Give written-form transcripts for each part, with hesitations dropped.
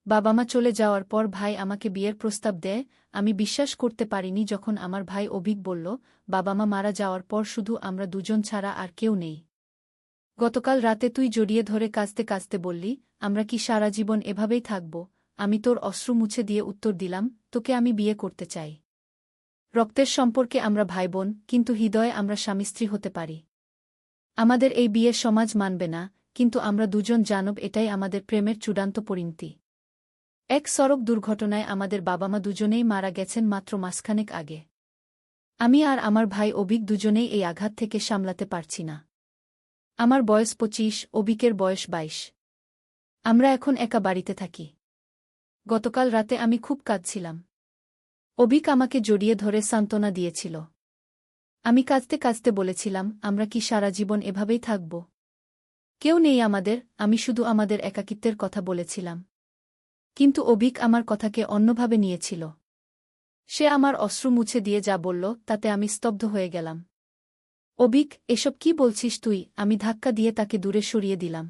বাবা মা চলে যাওয়ার পর ভাই আমাকে বিয়ের প্রস্তাব দেয়। আমি বিশ্বাস করতে পারিনি যখন আমার ভাই অভিক বলল, বাবা মা মারা যাওয়ার পর শুধু আমরা দুজন ছাড়া আর কেউ নেই। গতকাল রাতে তুই জড়িয়ে ধরে কাঁদতে কাঁদতে বললি, আমরা কি সারা জীবন এভাবেই থাকব? আমি তোর অশ্রু মুছে দিয়ে উত্তর দিলাম, তোকে আমি বিয়ে করতে চাই। রক্তের সম্পর্কে আমরা ভাইবোন, কিন্তু হৃদয়ে আমরা স্বামী স্ত্রী হতে পারি। আমাদের এই বিয়ে সমাজ মানবে না, কিন্তু আমরা দুজন জানব এটাই আমাদের প্রেমের চূড়ান্ত পরিণতি। এক সড়ক দুর্ঘটনায় আমাদের বাবা মা দুজনেই মারা গেছেন মাত্র মাসখানেক আগে। আমি আর আমার ভাই অভিক দুজনেই এই আঘাত থেকে সামলাতে পারছি না। আমার বয়স ২৫, অভিকের বয়স ২২। আমরা এখন একা বাড়িতে থাকি। গতকাল রাতে আমি খুব কাঁদছিলাম। অভিক আমাকে জড়িয়ে ধরে সান্ত্বনা দিয়েছিল। আমি কাঁদতে কাঁদতে বলেছিলাম, আমরা কি সারা জীবন এভাবেই থাকব? কেউ নেই আমাদের, আমি শুধু আমাদের একাকিত্বের কথা বলেছিলাম। কিন্তু অভিক আমার কথাকে অন্যভাবে নিয়েছিল। সে আমার অশ্রু মুছে দিয়ে যা বলল, তাতে আমি স্তব্ধ হয়ে গেলাম। অভিক, এসব কি বলছিস তুই? আমি ধাক্কা দিয়ে তাকে দূরে সরিয়ে দিলাম।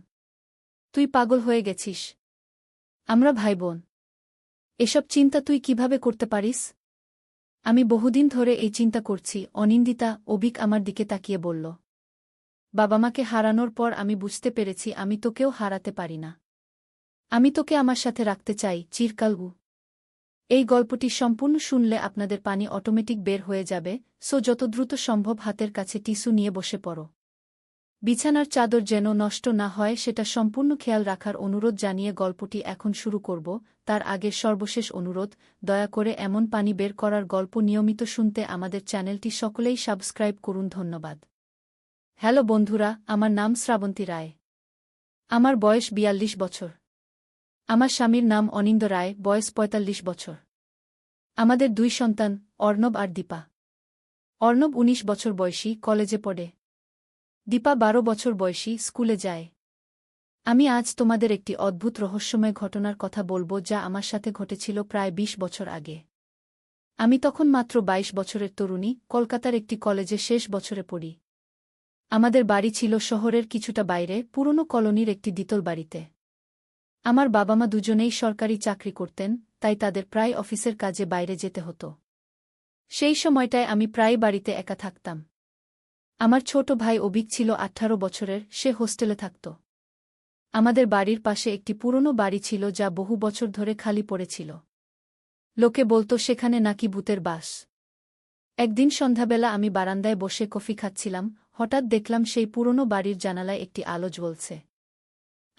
তুই পাগল হয়ে গেছিস। আমরা ভাইবোন। এসব চিন্তা তুই কিভাবে করতে পারিস? আমি বহুদিন ধরে এই চিন্তা করছি। অনিন্দিতা, অভিক আমার দিকে তাকিয়ে বলল। বাবা মাকে হারানোর পর আমি বুঝতে পেরেছি আমি তোকেও হারাতে পারি না। আমি তোকে আমার সাথে রাখতে চাই, চিরকালগু। এই গল্পটি সম্পূর্ণ শুনলে আপনাদের পানি অটোমেটিক বের হয়ে যাবে, সো যত দ্রুত সম্ভব হাতের কাছে টিস্যু নিয়ে বসে পড়ো। বিছানার চাদর যেন নষ্ট না হয় সেটা সম্পূর্ণ খেয়াল রাখার অনুরোধ জানিয়ে গল্পটি এখন শুরু করব। তার আগে সর্বশেষ অনুরোধ, দয়া করে এমন পানি বের করার গল্প নিয়মিত শুনতে আমাদের চ্যানেলটি সকলেই সাবস্ক্রাইব করুন। ধন্যবাদ। হ্যালো বন্ধুরা, আমার নাম শ্রাবন্তী রায়। আমার বয়স ৪২ বছর। আমার স্বামীর নাম অনিন্দ রায়, বয়স ৪৫ বছর। আমাদের ২ সন্তান, অর্ণব আর দীপা। অর্ণব ১৯ বছর বয়সী, কলেজে পড়ে। দীপা ১২ বছর বয়সী, স্কুলে যায়। আমি আজ তোমাদের একটি অদ্ভুত রহস্যময় ঘটনার কথা বলবো যা আমার সাথে ঘটেছিল প্রায় ২০ বছর আগে। আমি তখন মাত্র ২২ বছরের তরুণী, কলকাতার একটি কলেজে শেষ বছরে পড়ি। আমাদের বাড়ি ছিল শহরের কিছুটা বাইরে, পুরনো কলোনির একটি দ্বিতল বাড়িতে। আমার বাবা মা দুজনেই সরকারি চাকরি করতেন, তাই তাদের প্রায় অফিসের কাজে বাইরে যেতে হতো। সেই সময়টায় আমি প্রায় বাড়িতে একা থাকতাম। আমার ছোট ভাই অভিক ছিল ১৮ বছরের, সে হোস্টেলে থাকত। আমাদের বাড়ির পাশে একটি পুরনো বাড়ি ছিল যা বহু বছর ধরে খালি পড়েছিল। লোকে বলত সেখানে নাকি ভূতের বাস। একদিন সন্ধ্যাবেলা আমি বারান্দায় বসে কফি খাচ্ছিলাম, হঠাৎ দেখলাম সেই পুরনো বাড়ির জানালায় একটি আলো জ্বলছে।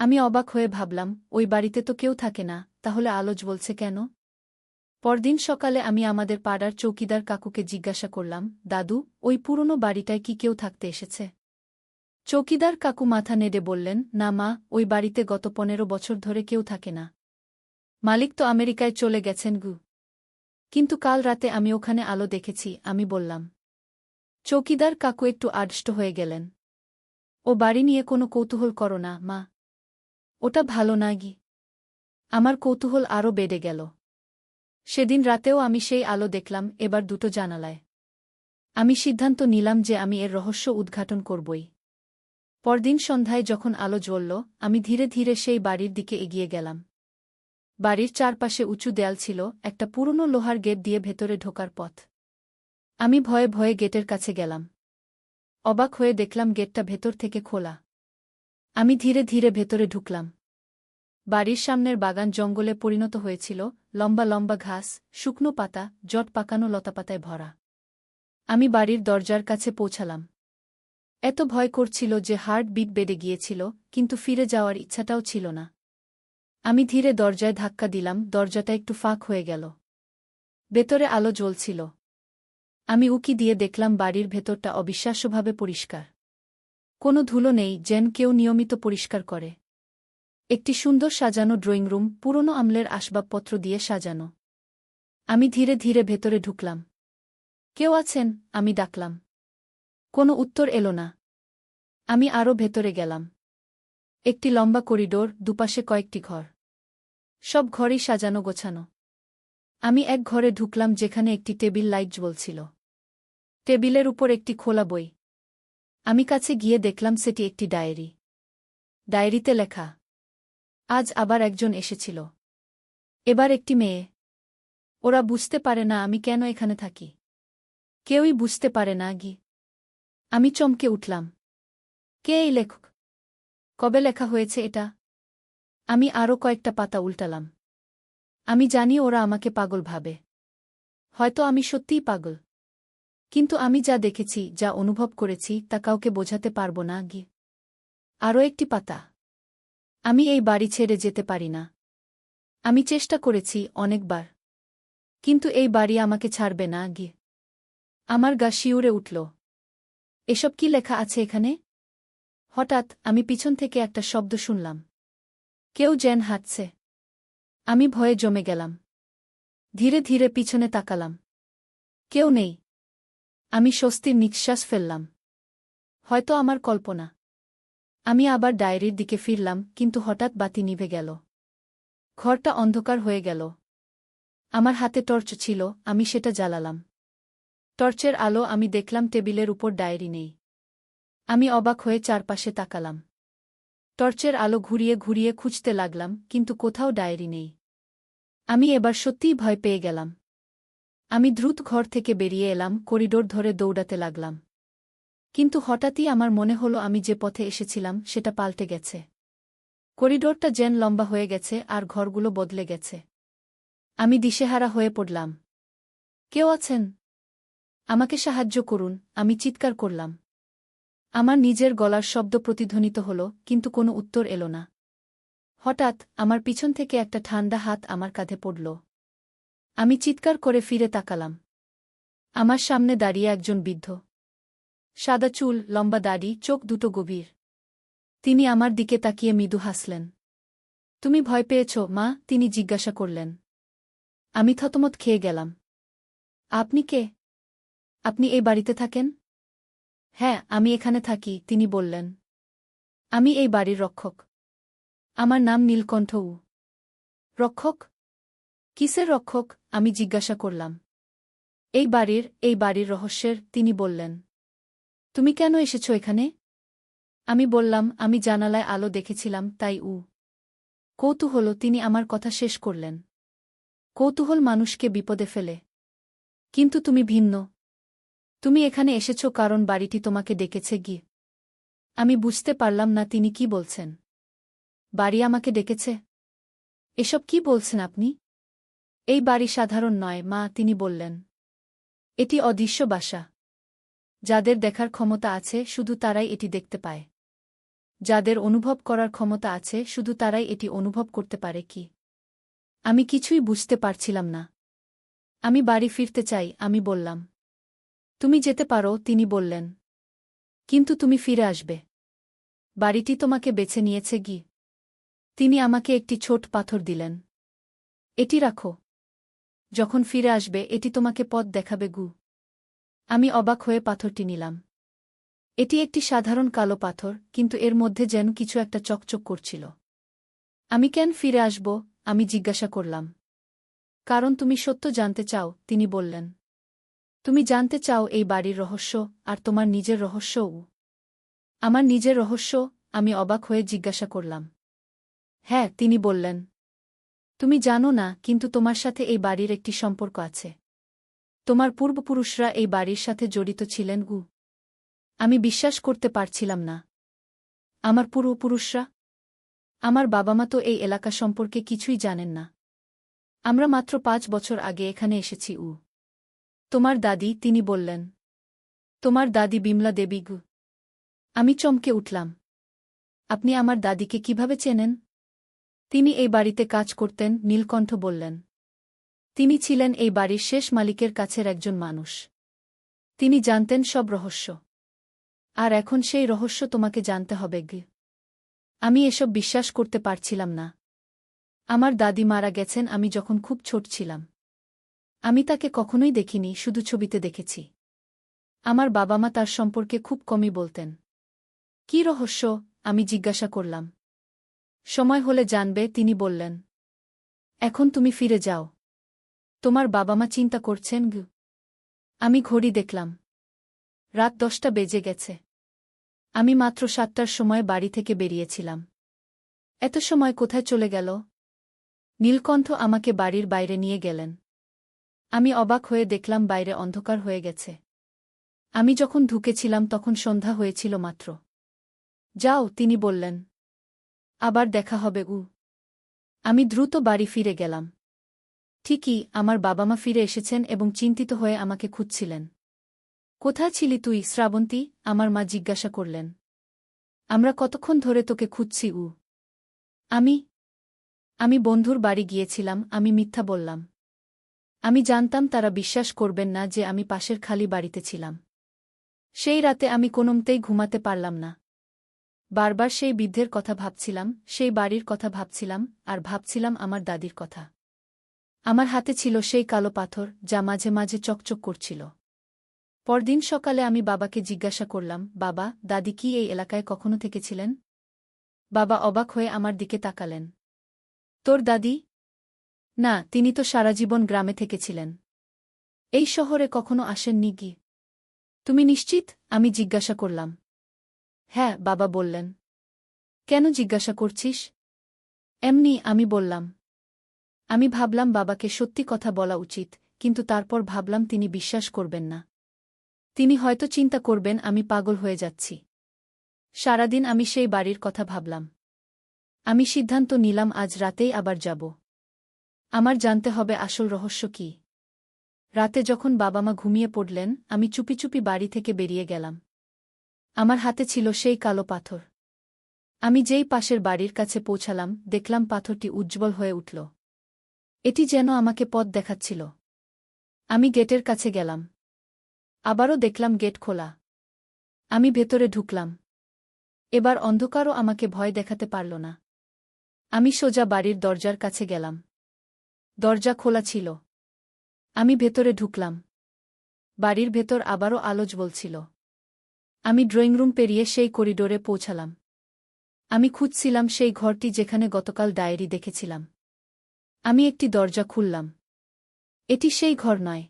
আমি অবাক হয়ে ভাবলাম, ওই বাড়িতে তো কেউ থাকে না, তাহলে আলো জ্বলছে কেন? পরদিন সকালে আমি আমাদের পাড়ার চৌকিদার কাকুকে জিজ্ঞাসা করলাম, দাদু, ওই পুরনো বাড়িটায় কি কেউ থাকতে এসেছে? চৌকিদার কাকু মাথা নেড়ে বললেন, না মা, ওই বাড়িতে গত ১৫ বছর ধরে কেউ থাকে না। মালিক তো আমেরিকায় চলে গেছেন গু। কিন্তু কাল রাতে আমি ওখানে আলো দেখেছি, আমি বললাম। চৌকিদার কাকু একটু আড়ষ্ট হয়ে গেলেন। ও বাড়ি নিয়ে কোনো কৌতূহল করো না, মা। ওটা ভালো না গি। আমার কৌতূহল আরও বেড়ে গেল। সেদিন রাতেও আমি সেই আলো দেখলাম, এবার দুটো জানালায়। আমি সিদ্ধান্ত নিলাম যে আমি এর রহস্য উদ্ঘাটন করবই। পরদিন সন্ধ্যায় যখন আলো জ্বলল, আমি ধীরে ধীরে সেই বাড়ির দিকে এগিয়ে গেলাম। বাড়ির চারপাশে উঁচু দেয়াল ছিল, একটা পুরনো লোহার গেট দিয়ে ভেতরে ঢোকার পথ। আমি ভয়ে ভয়ে গেটের কাছে গেলাম। অবাক হয়ে দেখলাম গেটটা ভেতর থেকে খোলা। আমি ধীরে ধীরে ভেতরে ঢুকলাম। বাড়ির সামনের বাগান জঙ্গলে পরিণত হয়েছিল, লম্বা লম্বা ঘাস, শুকনো পাতা, জট পাকানো লতাপাতায় ভরা। আমি বাড়ির দরজার কাছে পৌঁছালাম। এত ভয় করছিল যে হার্ট বিট বেড়ে গিয়েছিল, কিন্তু ফিরে যাওয়ার ইচ্ছাটাও ছিল না। আমি ধীরে দরজায় ধাক্কা দিলাম, দরজাটা একটু ফাঁক হয়ে গেল। ভেতরে আলো জ্বলছিল। আমি উকি দিয়ে দেখলাম বাড়ির ভেতরটা অবিশ্বাস্যভাবে পরিষ্কার। কোনো ধুলো নেই, যেন কেউ নিয়মিত পরিষ্কার করে। একটি সুন্দর সাজানো ড্রয়িং রুম, পুরনো আমলের আসবাবপত্র দিয়ে সাজানো। আমি ধীরে ধীরে ভেতরে ঢুকলাম। কেউ আছেন? আমি ডাকলাম। কোনো উত্তর এলো না। আমি আরও ভেতরে গেলাম। একটি লম্বা করিডোর, দুপাশে কয়েকটি ঘর। সব ঘরই সাজানো গোছানো। আমি এক ঘরে ঢুকলাম যেখানে একটি টেবিল লাইট জ্বলছিল। টেবিলের উপর একটি খোলা বই। আমি কাছে গিয়ে দেখলাম সেটি একটি ডায়েরি। ডায়েরিতে লেখা, আজ আবার একজন এসেছিল। এবার একটি মেয়ে। ওরা বুঝতে পারে না আমি কেন এখানে থাকি। কেউই বুঝতে পারে না গি। আমি চমকে উঠলাম। কে এই লেখক? কবে লেখা হয়েছে এটা? আমি আরও কয়েকটা পাতা উল্টালাম। আমি জানি ওরা আমাকে পাগল ভাবে। হয়তো আমি সত্যিই পাগল। কিন্তু আমি যা দেখেছি, যা অনুভব করেছি, তা কাউকে বোঝাতে পারব না গি। আরও একটি পাতা। আমি এই বাড়ি ছেড়ে যেতে পারি না। আমি চেষ্টা করেছি অনেকবার। কিন্তু এই বাড়ি আমাকে ছাড়বে না গি। আমার গা শিউরে উঠল। এসব কি লেখা আছে এখানে? হঠাৎ আমি পিছন থেকে একটা শব্দ শুনলাম। কেউ যেন হাঁটছে। আমি ভয়ে জমে গেলাম। ধীরে ধীরে পিছনে তাকালাম। কেউ নেই। আমি স্বস্তির নিঃশ্বাস ফেললাম। হয়তো আমার কল্পনা। আমি আবার ডায়েরির দিকে ফিরলাম, কিন্তু হঠাৎ বাতি নিভে গেল। ঘরটা অন্ধকার হয়ে গেল। আমার হাতে টর্চ ছিল, আমি সেটা জ্বালালাম। টর্চের আলো আমি দেখলাম টেবিলের উপর ডায়েরি নেই। আমি অবাক হয়ে চারপাশে তাকালাম। টর্চের আলো ঘুরিয়ে ঘুরিয়ে খুঁজতে লাগলাম, কিন্তু কোথাও ডায়েরি নেই। আমি এবার সত্যিই ভয় পেয়ে গেলাম। আমি দ্রুত ঘর থেকে বেরিয়ে এলাম, করিডোর ধরে দৌড়াতে লাগলাম। কিন্তু হঠাৎই আমার মনে হলো আমি যে পথে এসেছিলাম সেটা পাল্টে গেছে। করিডোরটা যেন লম্বা হয়ে গেছে আর ঘরগুলো বদলে গেছে। আমি দিশেহারা হয়ে পড়লাম। কেউ আছেন? আমাকে সাহায্য করুন, আমি চিৎকার করলাম। আমার নিজের গলার শব্দ প্রতিধ্বনিত হল, কিন্তু কোনো উত্তর এলো না। হঠাৎ আমার পিছন থেকে একটা ঠান্ডা হাত আমার কাঁধে পড়ল। আমি চিৎকার করে ফিরে তাকালাম। আমার সামনে দাঁড়িয়ে একজন বৃদ্ধ। সাদা চুল, লম্বা দাড়ি, চোখ দুটো গভীর। তিনি আমার দিকে তাকিয়ে মৃদু হাসলেন। তুমি ভয় পেয়েছ, মা? তিনি জিজ্ঞাসা করলেন। আমি থতমত খেয়ে গেলাম। আপনি কে? আপনি এই বাড়িতে থাকেন? হ্যাঁ, আমি এখানে থাকি, তিনি বললেন। আমি এই বাড়ির রক্ষক। আমার নাম নীলকণ্ঠ উ। রক্ষক? কিসের রক্ষক? আমি জিজ্ঞাসা করলাম। এই বাড়ির রহস্যের, তিনি বললেন। তুমি কেন এসেছ এখানে? আমি বললাম, আমি জানালায় আলো দেখেছিলাম, তাই কৌতূহল, তিনি আমার কথা শেষ করলেন। কৌতূহল মানুষকে বিপদে ফেলে। কিন্তু তুমি ভিন্ন। তুমি এখানে এসেছ কারণ বাড়িটি তোমাকে ডেকেছে গি। আমি বুঝতে পারলাম না তিনি কি বলছেন। বাড়ি আমাকে ডেকেছে? এসব কি বলছেন আপনি? এই বাড়ি সাধারণ নয়, মা, তিনি বললেন। এটি অদৃশ্য বাসা। যাদের দেখার ক্ষমতা আছে শুধু তারাই এটি দেখতে পায়। যাদের অনুভব করার ক্ষমতা আছে শুধু তারাই এটি অনুভব করতে পারে কি। আমি কিছুই বুঝতে পারছিলাম না। আমি বাড়ি ফিরতে চাই, আমি বললাম। তুমি যেতে পারো, তিনি বললেন। কিন্তু তুমি ফিরে আসবে। বাড়িটি তোমাকে বেছে নিয়েছে গি। তিনি আমাকে একটি ছোট পাথর দিলেন। এটি রাখো। যখন ফিরে আসবে এটি তোমাকে পথ দেখাবে গু। আমি অবাক হয়ে পাথরটি নিলাম। এটি একটি সাধারণ কালো পাথর, কিন্তু এর মধ্যে যেন কিছু একটা চকচক করছিল। আমি কেন ফিরে আসব? আমি জিজ্ঞাসা করলাম। কারণ তুমি সত্য জানতে চাও, তিনি বললেন। তুমি জানতে চাও এই বাড়ির রহস্য, আর তোমার নিজের রহস্যও। আমার নিজের রহস্য? আমি অবাক হয়ে জিজ্ঞাসা করলাম। হ্যাঁ, তিনি বললেন। তুমি জানো না, কিন্তু তোমার সাথে এই বাড়ির একটি সম্পর্ক আছে। তোমার পূর্বপুরুষরা এই বাড়ির সাথে জড়িত ছিলেন গু। আমি বিশ্বাস করতে পারছিলাম না। আমার পূর্বপুরুষরা? আমার বাবা-মা তো এই এলাকা সম্পর্কে কিছুই জানেন না। আমরা মাত্র 5 বছর আগে এখানে এসেছি। তোমার দাদি, তিনি বললেন। তোমার দাদি বিমলা দেবী গু। আমি চমকে উঠলাম। আপনি আমার দাদিকে কিভাবে চেনেন? তিনি এই বাড়িতে কাজ করতেন, নীলকণ্ঠ বললেন। তিনি ছিলেন এই বাড়ির শেষ মালিকের কাছের একজন মানুষ। তিনি জানতেন সব রহস্য। আর এখন সেই রহস্য তোমাকে জানতে হবে গি। আমি এসব বিশ্বাস করতে পারছিলাম না। আমার দাদি মারা গেছেন আমি যখন খুব ছোট ছিলাম। আমি তাকে কখনোই দেখিনি, শুধু ছবিতে দেখেছি। আমার বাবা-মা তার সম্পর্কে খুব কমই বলতেন। কি রহস্য? আমি জিজ্ঞাসা করলাম। সময় হলে জানবে, তিনি বললেন। এখন তুমি ফিরে যাও। তোমার বাবা-মা চিন্তা করছেন গু। আমি ঘড়ি দেখলাম। রাত 10টা বেজে গেছে। আমি মাত্র 7টার সময় বাড়ি থেকে বেরিয়েছিলাম। এত সময় কোথায় চলে গেল? নীলকণ্ঠ আমাকে বাড়ির বাইরে নিয়ে গেলেন। আমি অবাক হয়ে দেখলাম বাইরে অন্ধকার হয়ে গেছে। আমি যখন ঢুকেছিলাম তখন সন্ধ্যা হয়েছিল মাত্র। যাও, তিনি বললেন। আবার দেখা হবে। আমি দ্রুত বাড়ি ফিরে গেলাম। ঠিকই, আমার বাবা মা ফিরে এসেছেন এবং চিন্তিত হয়ে আমাকে খুঁজছিলেন। কোথায় ছিলি তুই, শ্রাবন্তী? আমার মা জিজ্ঞাসা করলেন। আমরা কতক্ষণ ধরে তোকে খুঁজছি। আমি আমি বন্ধুর বাড়ি গিয়েছিলাম, আমি মিথ্যা বললাম। আমি জানতাম তারা বিশ্বাস করবেন না যে আমি পাশের খালি বাড়িতে ছিলাম। সেই রাতে আমি কোনোমতেই ঘুমাতে পারলাম না। বারবার সেই বৃদ্ধের কথা ভাবছিলাম, সেই বাড়ির কথা ভাবছিলাম, আর ভাবছিলাম আমার দাদির কথা। আমার হাতে ছিল সেই কালো পাথর, যা মাঝে মাঝে চকচক করছিল। পরদিন সকালে আমি বাবাকে জিজ্ঞাসা করলাম, বাবা, দাদি কি এই এলাকায় কখনো থেকেছিলেন? বাবা অবাক হয়ে আমার দিকে তাকালেন। তোর দাদি? না, তিনি তো সারা জীবন গ্রামে থেকেছিলেন। এই শহরে কখনো আসেননি কি? তুমি নিশ্চিত? আমি জিজ্ঞাসা করলাম। হ্যাঁ, বাবা বললেন। কেন জিজ্ঞাসা করছিস? এমনি, আমি বললাম। আমি ভাবলাম বাবাকে সত্যি কথা বলা উচিত, কিন্তু তারপর ভাবলাম তিনি বিশ্বাস করবেন না। তিনি হয়তো চিন্তা করবেন আমি পাগল হয়ে যাচ্ছি। সারাদিন আমি সেই বাড়ির কথা ভাবলাম। আমি সিদ্ধান্ত নিলাম আজ রাতেই আবার যাব। আমার জানতে হবে আসল রহস্য কী। রাতে যখন বাবা মা ঘুমিয়ে পড়লেন, আমি চুপি চুপি বাড়ি থেকে বেরিয়ে গেলাম। আমার হাতে ছিল সেই কালো পাথর। আমি যেই পাশের বাড়ির কাছে পৌঁছালাম, দেখলাম পাথরটি উজ্জ্বল হয়ে উঠল। এটি যেন আমাকে পথ দেখাচ্ছিল। আমি গেটের কাছে গেলাম। আবারও দেখলাম গেট খোলা। আমি ভেতরে ঢুকলাম। এবার অন্ধকারও আমাকে ভয় দেখাতে পারল না। আমি সোজা বাড়ির দরজার কাছে গেলাম। দরজা খোলা ছিল। আমি ভেতরে ঢুকলাম। বাড়ির ভেতর আবারও আলো জ্বলছিল। আমি ড্রয়িং রুম পেরিয়ে সেই করিডোরে পৌঁছালাম। আমি খুঁজছিলাম সেই ঘরটি যেখানে গতকাল ডায়েরি দেখেছিলাম। আমি একটি দরজা খুললাম। এটি সেই ঘর নয়।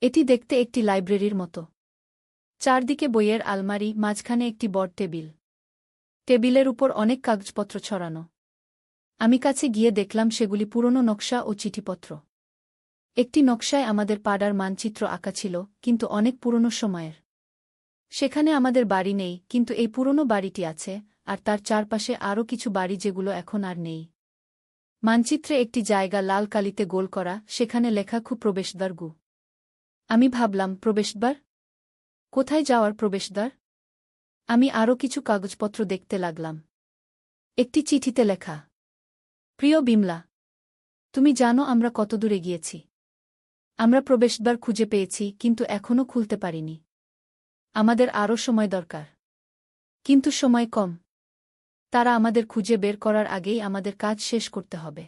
এটি দেখতে একটি লাইব্রেরির মতো। চারদিকে বইয়ের আলমারি, মাঝখানে একটি বড় টেবিল। টেবিলের উপর অনেক কাগজপত্র ছড়ানো। আমি কাছে গিয়ে দেখলাম সেগুলি পুরনো নকশা ও চিঠিপত্র। একটি নকশায় আমাদের পাড়ার মানচিত্র আঁকা ছিল, কিন্তু অনেক পুরনো সময়ের। সেখানে আমাদের বাড়ি নেই, কিন্তু এই পুরনো বাড়িটি আছে, আর তার চারপাশে আরও কিছু বাড়ি যেগুলো এখন আর নেই। মানচিত্রে একটি জায়গা লাল কালিতে গোল করা, সেখানে লেখা প্রবেশদ্বার। আমি ভাবলাম, প্রবেশদ্বার? কোথায় যাওয়ার প্রবেশদ্বার? আমি আরও কিছু কাগজপত্র দেখতে লাগলাম। একটি চিঠিতে লেখা, প্রিয় বিমলা, তুমি জানো আমরা কত দূরে গিয়েছি। আমরা প্রবেশদ্বার খুঁজে পেয়েছি, কিন্তু এখনও খুলতে পারিনি। আমাদের আরও সময় দরকার। কিন্তু সময় কম। তারা আমাদের খুঁজে বের করার আগেই আমাদের কাজ শেষ করতে হবে।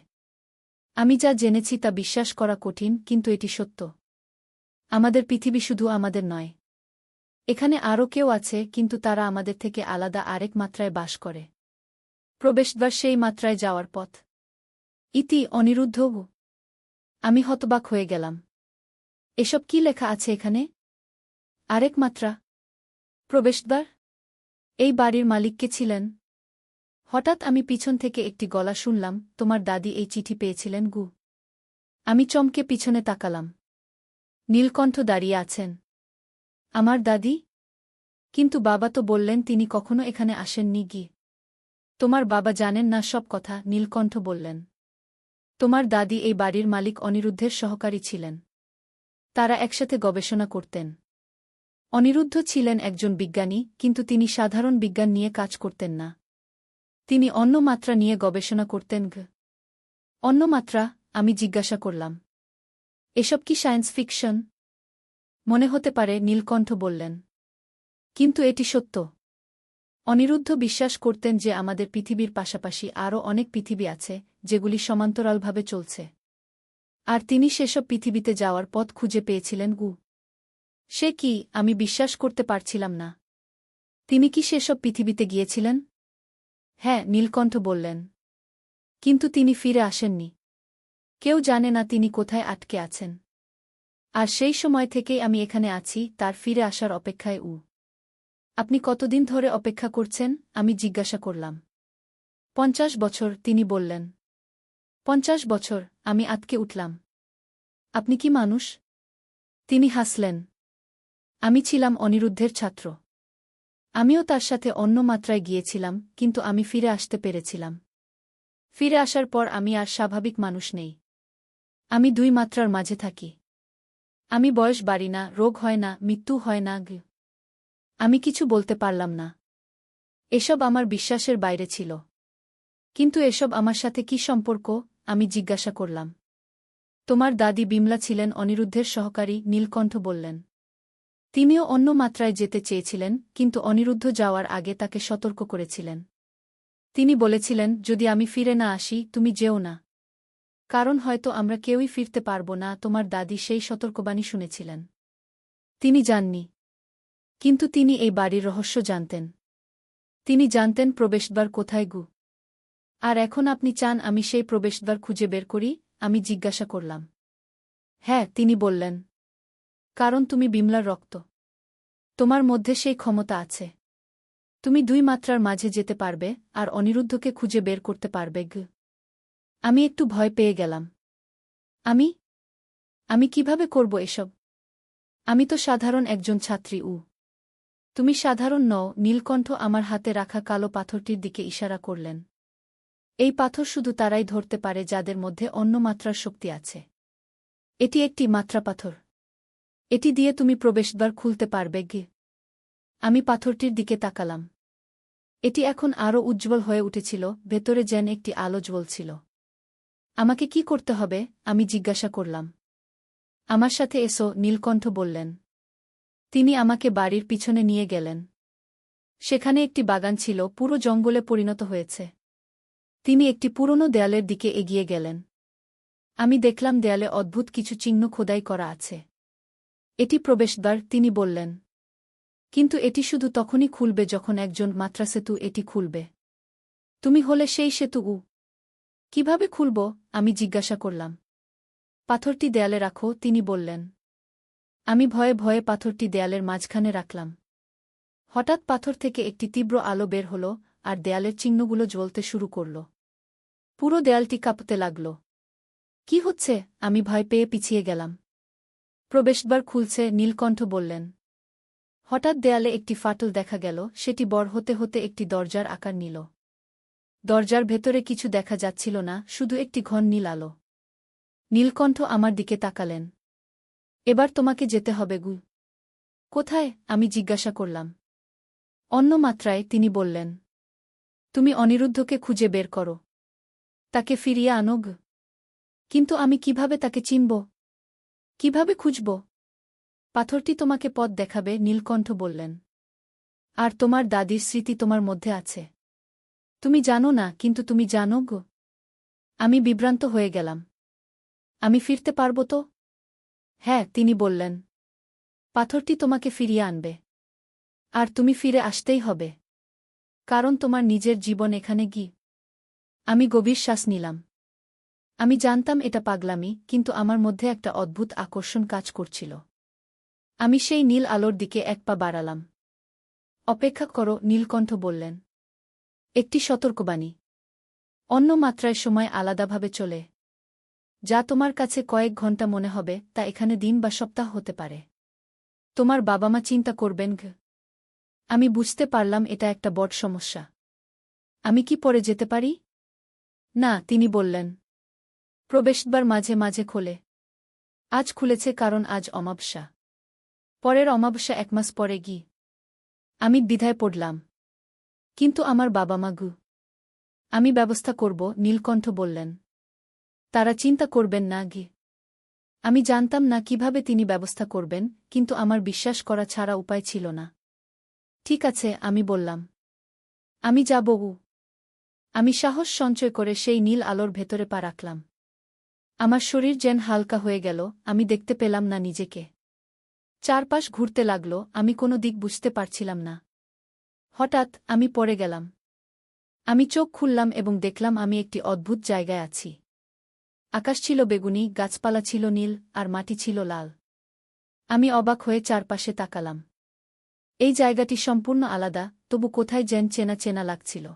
আমি যা জেনেছি তা বিশ্বাস করা কঠিন, কিন্তু এটি সত্য। আমাদের পৃথিবী শুধু আমাদের নয়। এখানে আরও কেউ আছে, কিন্তু তারা আমাদের থেকে আলাদা আরেক মাত্রায় বাস করে। প্রবেশদ্বার সেই মাত্রায় যাওয়ার পথ। ইতি অনিরুদ্ধ। আমি হতবাক হয়ে গেলাম। এসব কি লেখা আছে এখানে? আরেক মাত্রা? প্রবেশদ্বার? এই বাড়ির মালিক কে ছিলেন? হঠাৎ আমি পিছন থেকে একটি গলা শুনলাম, তোমার দাদি এই চিঠি পেয়েছিলেন। আমি চমকে পিছনে তাকালাম। নীলকণ্ঠ দাঁড়িয়ে আছেন। আমার দাদি? কিন্তু বাবা তো বললেন তিনি কখনো এখানে আসেননি। তোমার বাবা জানেন না সব কথা, নীলকণ্ঠ বললেন। তোমার দাদি এই বাড়ির মালিক অনিরুদ্ধের সহকারী ছিলেন। তারা একসাথে গবেষণা করতেন। অনিরুদ্ধ ছিলেন একজন বিজ্ঞানী, কিন্তু তিনি সাধারণ বিজ্ঞান নিয়ে কাজ করতেন না। তিনি অন্য মাত্রা নিয়ে গবেষণা করতেন। অন্য মাত্রা? আমি জিজ্ঞাসা করলাম। এসব কি সায়েন্স ফিকশন? মনে হতে পারে, নীলকণ্ঠ বললেন। কিন্তু এটি সত্য। অনিরুদ্ধ বিশ্বাস করতেন যে আমাদের পৃথিবীর পাশাপাশি আরও অনেক পৃথিবী আছে, যেগুলি সমান্তরালভাবে চলছে। আর তিনি সেসব পৃথিবীতে যাওয়ার পথ খুঁজে পেয়েছিলেন। সে কি? আমি বিশ্বাস করতে পারছিলাম না। তিনি কি সেসব পৃথিবীতে গিয়েছিলেন? হ্যাঁ, নীলকণ্ঠ বললেন। কিন্তু তিনি ফিরে আসেননি। কেউ জানে না তিনি কোথায় আটকে আছেন। আর সেই সময় থেকেই আমি এখানে আছি, তার ফিরে আসার অপেক্ষায়। আপনি কতদিন ধরে অপেক্ষা করছেন? আমি জিজ্ঞাসা করলাম। 50 বছর, তিনি বললেন। 50 বছর। আমি আঁতকে উঠলাম। আপনি কি মানুষ? তিনি হাসলেন। আমি ছিলাম অনিরুদ্ধের ছাত্র। আমিও তার সাথে অন্য মাত্রায় গিয়েছিলাম, কিন্তু আমি ফিরে আসতে পেরেছিলাম। ফিরে আসার পর আমি আর স্বাভাবিক মানুষ নেই। আমি 2 মাত্রার মাঝে থাকি। আমি বয়স বাড়ি না, রোগ হয় না, মৃত্যু হয় না। আমি কিছু বলতে পারলাম না। এসব আমার বিশ্বাসের বাইরে ছিল। কিন্তু এসব আমার সাথে কি সম্পর্ক? আমি জিজ্ঞাসা করলাম। তোমার দাদি বিমলা ছিলেন অনিরুদ্ধের সহকারী, নীলকণ্ঠ বললেন। তিনিও অন্য মাত্রায় যেতে চেয়েছিলেন, কিন্তু অনিরুদ্ধ যাওয়ার আগে তাকে সতর্ক করেছিলেন। তিনি বলেছিলেন, যদি আমি ফিরে না আসি, তুমি যেও না। কারণ হয়তো আমরা কেউই ফিরতে পারব না। তোমার দাদি সেই সতর্কবাণী শুনেছিলেন। তিনি যাননি। কিন্তু তিনি এই বাড়ির রহস্য জানতেন। তিনি জানতেন প্রবেশদ্বার কোথায় গু। আর এখন আপনি চান আমি সেই প্রবেশদ্বার খুঁজে বের করি? আমি জিজ্ঞাসা করলাম। হ্যাঁ, তিনি বললেন। কারণ তুমি বিমলার রক্ত। তোমার মধ্যে সেই ক্ষমতা আছে। তুমি 2 মাত্রার মাঝে যেতে পারবে, আর অনিরুদ্ধকে খুঁজে বের করতে পারবে। আমি একটু ভয় পেয়ে গেলাম। আমি আমি কিভাবে করব এসব? আমি তো সাধারণ একজন ছাত্রী। তুমি সাধারণ নও। নীলকণ্ঠ আমার হাতে রাখা কালো পাথরটির দিকে ইশারা করলেন। এই পাথর শুধু তারাই ধরতে পারে যাদের মধ্যে অন্য মাত্রার শক্তি আছে। এটি একটি মাত্রা পাথর। এটি দিয়ে তুমি প্রবেশদ্বার খুলতে পারবে। আমি পাথরটির দিকে তাকালাম। এটি এখন আরও উজ্জ্বল হয়ে উঠেছিল, ভেতরে যেন একটি আলো জ্বলছিল। আমাকে কি করতে হবে? আমি জিজ্ঞাসা করলাম। আমার সাথে এসো, নীলকণ্ঠ বললেন। তিনি আমাকে বাড়ির পিছনে নিয়ে গেলেন। সেখানে একটি বাগান ছিল, পুরো জঙ্গলে পরিণত হয়েছে। তিনি একটি পুরনো দেয়ালের দিকে এগিয়ে গেলেন। আমি দেখলাম দেয়ালে অদ্ভুত কিছু চিহ্ন খোদাই করা আছে। এটি প্রবেশদ্বার, তিনি বললেন। কিন্তু এটি শুধু তখনই খুলবে যখন একজন মাত্রা সেতু এটি খুলবে। তুমি হলে সেই সেতু। কিভাবে খুলব? আমি জিজ্ঞাসা করলাম। পাথরটি দেয়ালে রাখো, তিনি বললেন। আমি ভয়ে ভয়ে পাথরটি দেয়ালের মাঝখানে রাখলাম। হঠাৎ পাথর থেকে একটি তীব্র আলো বের হল, আর দেয়ালের চিহ্নগুলো জ্বলতে শুরু করল। পুরো দেয়ালটি কাঁপতে লাগল। কি হচ্ছে? আমি ভয় পেয়ে পিছিয়ে গেলাম। প্রবেশদ্বার খুলছে, নীলকণ্ঠ বললেন। হঠাৎ দেয়ালে একটি ফাটল দেখা গেল, সেটি বড় হতে হতে একটি দরজার আকার নিল। দরজার ভেতরে কিছু দেখা যাচ্ছিল না, শুধু একটি ঘন নীল আলো। নীলকণ্ঠ আমার দিকে তাকালেন। এবার তোমাকে যেতে হবে। কোথায়? আমি জিজ্ঞাসা করলাম। অন্য মাত্রায়, তিনি বললেন। তুমি অনিরুদ্ধকে খুঁজে বের করো। তাকে ফিরিয়ে আনো। কিন্তু আমি কিভাবে তাকে চিনব? কিভাবে খুঁজব? পাথরটি তোমাকে পথ দেখাবে, নীলকণ্ঠ বললেন। আর তোমার দাদির স্মৃতি তোমার মধ্যে আছে। তুমি জানো না, কিন্তু তুমি জানো। আমি বিভ্রান্ত হয়ে গেলাম। আমি ফিরতে পারব তো? হ্যাঁ, তিনি বললেন। পাথরটি তোমাকে ফিরিয়ে আনবে। আর তুমি ফিরে আসতেই হবে। কারণ তোমার নিজের জীবন এখানে। আমি গভীর শ্বাস নিলাম। আমি জানতাম এটা পাগলামি, কিন্তু আমার মধ্যে একটা অদ্ভুত আকর্ষণ কাজ করছিল। আমি সেই নীল আলোর দিকে এক পা বাড়ালাম। অপেক্ষা করো, নীলকণ্ঠ বললেন। একটি সতর্কবাণী। অন্য মাত্রায় সময় আলাদাভাবে চলে। যা তোমার কাছে কয়েক ঘন্টা মনে হবে, তা এখানে দিন বা সপ্তাহ হতে পারে। তোমার বাবা মা চিন্তা করবেন। আমি বুঝতে পারলাম এটা একটা বড় সমস্যা। আমি কি পরে যেতে পারি? না, তিনি বললেন। প্রবেশদ্বার মাঝে মাঝে খোলে। আজ খুলেছে কারণ আজ অমাবস্যা। পরের অমাবস্যা 1 মাস পরে। আমি দ্বিধায় পড়লাম। কিন্তু আমার বাবা মা। আমি ব্যবস্থা করব, নীলকণ্ঠ বললেন। তারা চিন্তা করবেন না। আমি জানতাম না কিভাবে তিনি ব্যবস্থা করবেন, কিন্তু আমার বিশ্বাস করা ছাড়া উপায় ছিল না। ঠিক আছে, আমি বললাম। আমি যাব। আমি সাহস সঞ্চয় করে সেই নীল আলোর ভেতরে পা রাখলাম। আমার শরীর যেন হালকা হয়ে গেল, আমি দেখতে পেলাম না নিজেকে। চারপাশ ঘুরতে লাগল, আমি কোনো দিক বুঝতে পারছিলাম না। হঠাৎ আমি পড়ে গেলাম। আমি চোখ খুললাম এবং দেখলাম আমি একটি অদ্ভুত জায়গায় আছি। আকাশ ছিল বেগুনি, গাছপালা ছিল নীল, আর মাটি ছিল লাল। আমি অবাক হয়ে চারপাশে তাকালাম। এই জায়গাটি সম্পূর্ণ আলাদা, তবু কোথায় যেন চেনা চেনা লাগছিল।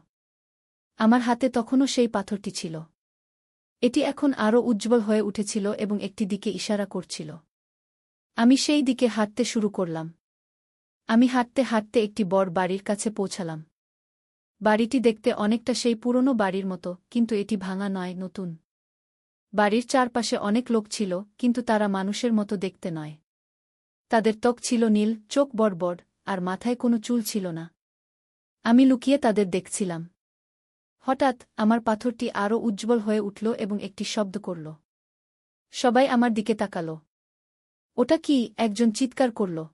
আমার হাতে তখনও সেই পাথরটি ছিল। এটি এখন আরও উজ্জ্বল হয়ে উঠেছিল এবং একটি দিকে ইশারা করছিল। আমি সেই দিকে হাঁটতে শুরু করলাম। আমি হাঁটতে হাঁটতে একটি বড় বাড়ির কাছে পৌঁছালাম। বাড়িটি দেখতে অনেকটা সেই পুরনো বাড়ির মতো, কিন্তু এটি ভাঙা নয়, নতুন। বাড়ির চারপাশে অনেক লোক ছিল, কিন্তু তারা মানুষের মতো দেখতে নয়। তাদের ত্বক ছিল নীল, চোখ বড় বড়, আর মাথায় কোনো চুল ছিল না। আমি লুকিয়ে তাদের দেখছিলাম। হঠাৎ আমার পাথরটি আরও উজ্জ্বল হয়ে উঠল এবং একটি শব্দ করল। সবাই আমার দিকে তাকাল। ওটা কি? একজন চিৎকার করল।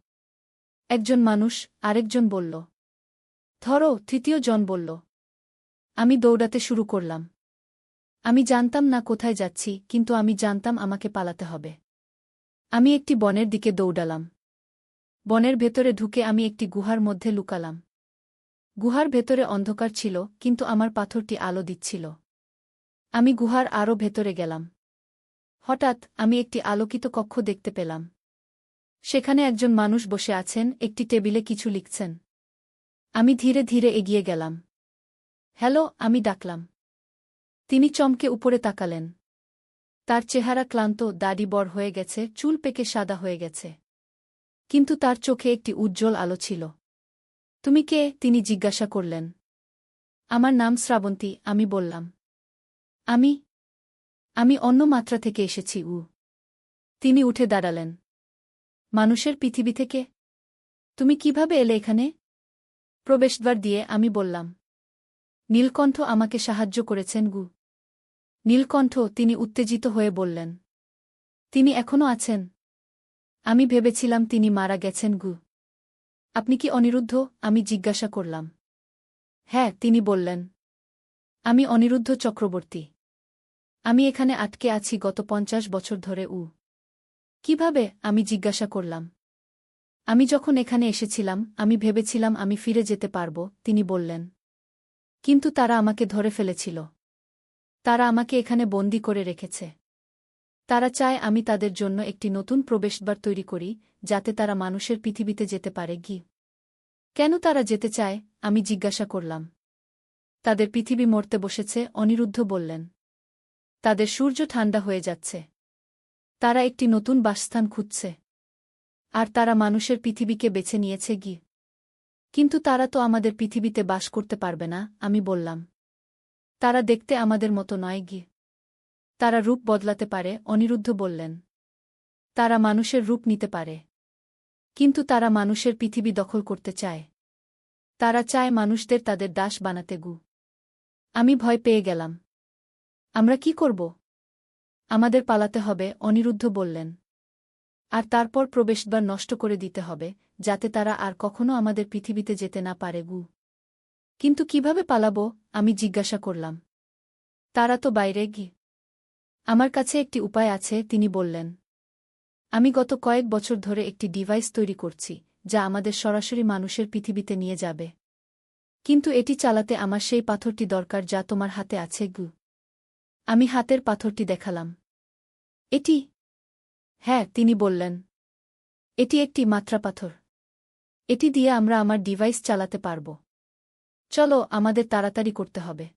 একজন মানুষ, আরেকজন বলল। ধরো, তৃতীয় জন বলল। আমি দৌড়াতে শুরু করলাম। আমি জানতাম না কোথায় যাচ্ছি, কিন্তু আমি জানতাম আমাকে পালাতে হবে। আমি একটি বনের দিকে দৌড়ালাম। বনের ভেতরে ঢুকে আমি একটি গুহার মধ্যে লুকালাম। গুহার ভেতরে অন্ধকার ছিল, কিন্তু আমার পাথরটি আলো দিচ্ছিল। আমি গুহার আরও ভেতরে গেলাম। হঠাৎ আমি একটি আলোকিত কক্ষ দেখতে পেলাম। সেখানে একজন মানুষ বসে আছেন, একটি টেবিলে কিছু লিখছেন। আমি ধীরে ধীরে এগিয়ে গেলাম। হ্যালো, আমি ডাকলাম। তিনি চমকে উপরে তাকালেন। তার চেহারা ক্লান্ত, দাড়ি বড় হয়ে গেছে, চুল পেকে সাদা হয়ে গেছে। কিন্তু তার চোখে একটি উজ্জ্বল আলো ছিল। তুমি কে? তিনি জিজ্ঞাসা করলেন। আমার নাম শ্রাবন্তী, আমি বললাম। আমি আমি অন্য মাত্রা থেকে এসেছি। তিনি উঠে দাঁড়ালেন। মানুষের পৃথিবী থেকে? তুমি কিভাবে এলে এখানে? প্রবেশদ্বার দিয়ে, আমি বললাম। নীলকণ্ঠ আমাকে সাহায্য করেছেন। নীলকণ্ঠ? তিনি উত্তেজিত হয়ে বললেন। তিনি এখনও আছেন? আমি ভেবেছিলাম তিনি মারা গেছেন। আপনি কি অনিরুদ্ধ? আমি জিজ্ঞাসা করলাম। হ্যাঁ, তিনি বললেন। আমি অনিরুদ্ধ চক্রবর্তী। আমি এখানে আটকে আছি গত 50 বছর ধরে। কিভাবে? আমি জিজ্ঞাসা করলাম। আমি যখন এখানে এসেছিলাম, আমি ভেবেছিলাম আমি ফিরে যেতে পারব, তিনি বললেন। কিন্তু তারা আমাকে ধরে ফেলেছিল। তারা আমাকে এখানে বন্দী করে রেখেছে। তারা চায় আমি তাদের জন্য একটি নতুন প্রবেশদ্বার তৈরি করি, যাতে তারা মানুষের পৃথিবীতে যেতে পারে। কেন তারা যেতে চায়? আমি জিজ্ঞাসা করলাম। তাদের পৃথিবী মরতে বসেছে, অনিরুদ্ধ বললেন। তাদের সূর্য ঠান্ডা হয়ে যাচ্ছে। তারা একটি নতুন বাসস্থান খুঁজছে। আর তারা মানুষের পৃথিবীকে বেছে নিয়েছে। কিন্তু তারা তো আমাদের পৃথিবীতে বাস করতে পারবে না, আমি বললাম। তারা দেখতে আমাদের মতো নয়। তারা রূপ বদলাতে পারে, অনিরুদ্ধ বললেন। তারা মানুষের রূপ নিতে পারে। কিন্তু তারা মানুষের পৃথিবী দখল করতে চায়। তারা চায় মানুষদের তাদের দাস বানাতে। আমি ভয় পেয়ে গেলাম। আমরা কি করব? আমাদের পালাতে হবে, অনিরুদ্ধ বললেন। আর তারপর প্রবেশদ্বার নষ্ট করে দিতে হবে, যাতে তারা আর কখনো আমাদের পৃথিবীতে যেতে না পারে। কিন্তু কিভাবে পালাবো? আমি জিজ্ঞাসা করলাম। তারা তো বাইরে। আমার কাছে একটি উপায় আছে, তিনি বললেন। আমি গত কয়েক বছর ধরে একটি ডিভাইস তৈরি করছি, যা আমাদের সরাসরি মানুষের পৃথিবীতে নিয়ে যাবে। কিন্তু এটি চালাতে আমার সেই পাথরটি দরকার যা তোমার হাতে আছে। আমি হাতের পাথরটি দেখালাম। এটি? হ্যাঁ, তিনি বললেন। এটি একটি মাত্রা পাথর। এটি দিয়ে আমরা আমার ডিভাইস চালাতে পারব। চলো, আমাদের তাড়াতাড়ি করতে হবে।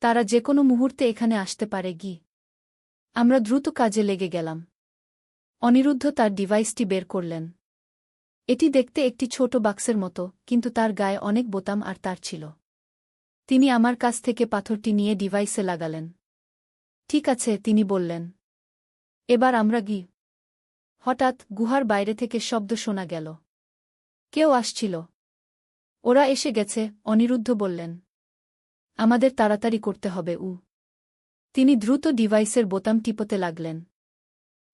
তারা যে কোনো মুহূর্তে এখানে আসতে পারে। আমরা দ্রুত কাজে লেগে গেলাম। অনিরুদ্ধ তার ডিভাইসটি বের করলেন। এটি দেখতে একটি ছোট বাক্সের মতো, কিন্তু তার গায়ে অনেক বোতাম আর তার ছিল। তিনি আমার কাছ থেকে পাথরটি নিয়ে ডিভাইসে লাগালেন। ঠিক আছে, তিনি বললেন। এবার আমরা হঠাৎ গুহার বাইরে থেকে শব্দ শোনা গেল। কেউ আসছিল। ওরা এসে গেছে, অনিরুদ্ধ বললেন। আমাদের তাড়াতাড়ি করতে হবে। তিনি দ্রুত ডিভাইসের বোতাম টিপতে লাগলেন।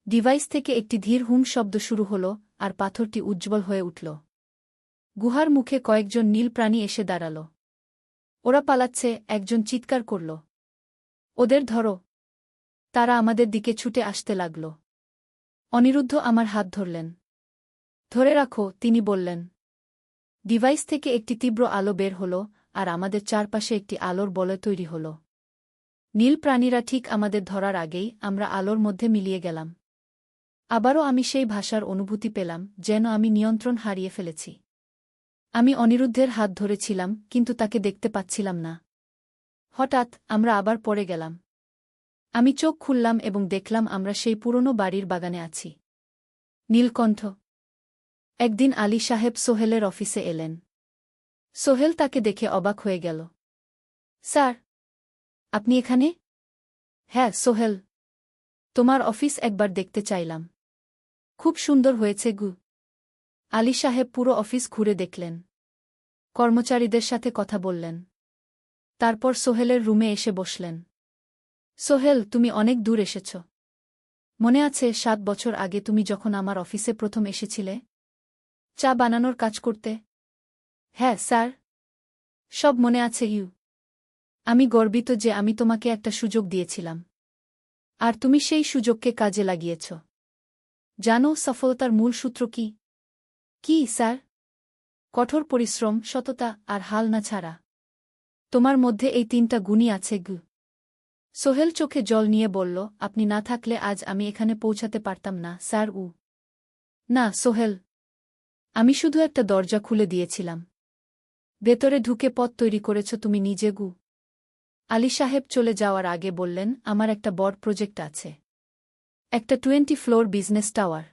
ডিভাইস থেকে একটি ধীর হুম শব্দ শুরু হল, আর পাথরটি উজ্জ্বল হয়ে উঠল। গুহার মুখে কয়েকজন নীল প্রাণী এসে দাঁড়াল। ওরা পালাচ্ছে, একজন চিৎকার করল। ওদের ধরো! তারা আমাদের দিকে ছুটে আসতে লাগল। অনিরুদ্ধ আমার হাত ধরলেন। ধরে রাখো, তিনি বললেন। ডিভাইস থেকে একটি তীব্র আলো বের হল, আর আমাদের চারপাশে একটি আলোর বলয় তৈরি হল। নীল প্রাণীরা ঠিক আমাদের ধরার আগেই আমরা আলোর মধ্যে মিলিয়ে গেলাম। আবারও আমি সেই ভাষার অনুভূতি পেলাম, যেন আমি নিয়ন্ত্রণ হারিয়ে ফেলেছি। আমি অনিরুদ্ধের হাত ধরেছিলাম, কিন্তু তাকে দেখতে পাচ্ছিলাম না। হঠাৎ আমরা আবার পড়ে গেলাম। আমি চোখ খুললাম এবং দেখলাম আমরা সেই পুরনো বাড়ির বাগানে আছি। নীলকণ্ঠ। একদিন আলী সাহেব সোহেলের অফিসে এলেন। সোহেল তাকে দেখে অবাক হয়ে গেল। স্যার, আপনি এখানে? হ্যাঁ সোহেল, তোমার অফিস একবার দেখতে চাইলাম। খুব সুন্দর হয়েছে গু। আলী সাহেব পুরো অফিস ঘুরে দেখলেন, কর্মচারীদের সাথে কথা বললেন। তারপর সোহেলের রুমে এসে বসলেন। সোহেল, তুমি অনেক দূর এসেছ। মনে আছে 7 বছর আগে তুমি যখন আমার অফিসে প্রথম এসেছিলে চা বানানোর কাজ করতে? হ্যাঁ স্যার, সব মনে আছে ইউ। আমি গর্বিত যে আমি তোমাকে একটা সুযোগ দিয়েছিলাম, আর তুমি সেই সুযোগকে কাজে লাগিয়েছ। জানো সফলতার মূল সূত্র কি? কি স্যার? কঠোর পরিশ্রম, সততা আর হাল না ছাড়া। তোমার মধ্যে এই 3টা গুণই আছে গু। সোহেল চোখে জল নিয়ে বলল, আপনি না থাকলে আজ আমি এখানে পৌঁছাতে পারতাম না স্যার। না সোহেল, আমি শুধু একটা দরজা খুলে দিয়েছিলাম। ভেতরে ঢুকে পথ তৈরি করেছ তুমি নিজে গু। আলী সাহেব চলে যাওয়ার আগে বললেন, আমার একটা বড় প্রজেক্ট আছে, একটা 20 ফ্লোর বিজনেস টাওয়ার।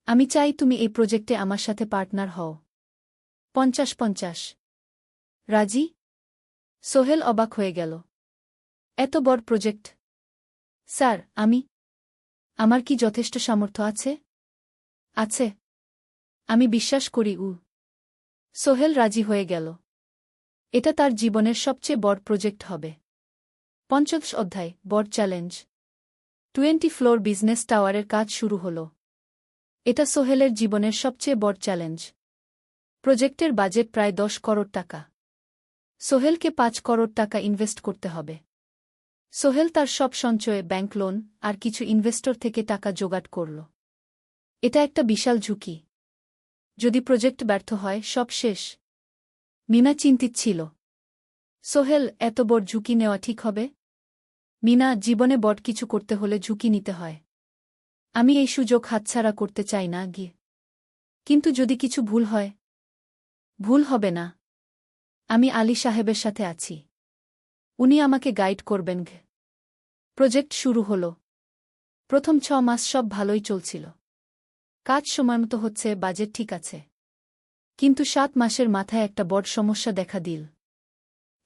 আমি চাই তুমি এই প্রজেক্টে আমার সাথে পার্টনার হও। 50-50। রাজি? সোহেল অবাক হয়ে গেল। এত বড় প্রজেক্ট? স্যার, আমার কি যথেষ্ট সামর্থ্য আছে? আছে, আমি বিশ্বাস করি। সোহেল রাজি হয়ে গেল। এটা তার জীবনের সবচেয়ে বড় প্রজেক্ট হবে। 50 অধ্যায়, বড় চ্যালেঞ্জ। 20 ফ্লোর বিজনেস টাওয়ারের কাজ শুরু হল। এটা সোহেলের জীবনের সবচেয়ে বড় চ্যালেঞ্জ। প্রজেক্টের বাজেট প্রায় 10 করোড় টাকা। সোহেলকে 5 করোড় টাকা ইনভেস্ট করতে হবে। সোহেল তার সব সঞ্চয়ে, ব্যাংক লোন আর কিছু ইনভেস্টর থেকে টাকা জোগাড় করল। এটা একটা বিশাল ঝুঁকি। যদি প্রজেক্ট ব্যর্থ হয়, সব শেষ। মিনা চিন্তিত ছিল। সোহেল, এত বড় ঝুঁকি নেওয়া ঠিক হবে? মিনা, জীবনে বড় কিছু করতে হলে ঝুঁকি নিতে হয়। আমি এই সুযোগ হাতছাড়া করতে চাই না গিয়ে। কিন্তু যদি কিছু ভুল হয়? ভুল হবে না। আমি আলী সাহেবের সাথে আছি, উনি আমাকে গাইড করবেন। প্রজেক্ট শুরু হল। প্রথম 6 মাস সব ভালোই চলছিল। কাজ সময়মতো হচ্ছে, বাজেট ঠিক আছে। কিন্তু 7 মাসের মাথায় একটা বড় সমস্যা দেখা দিল।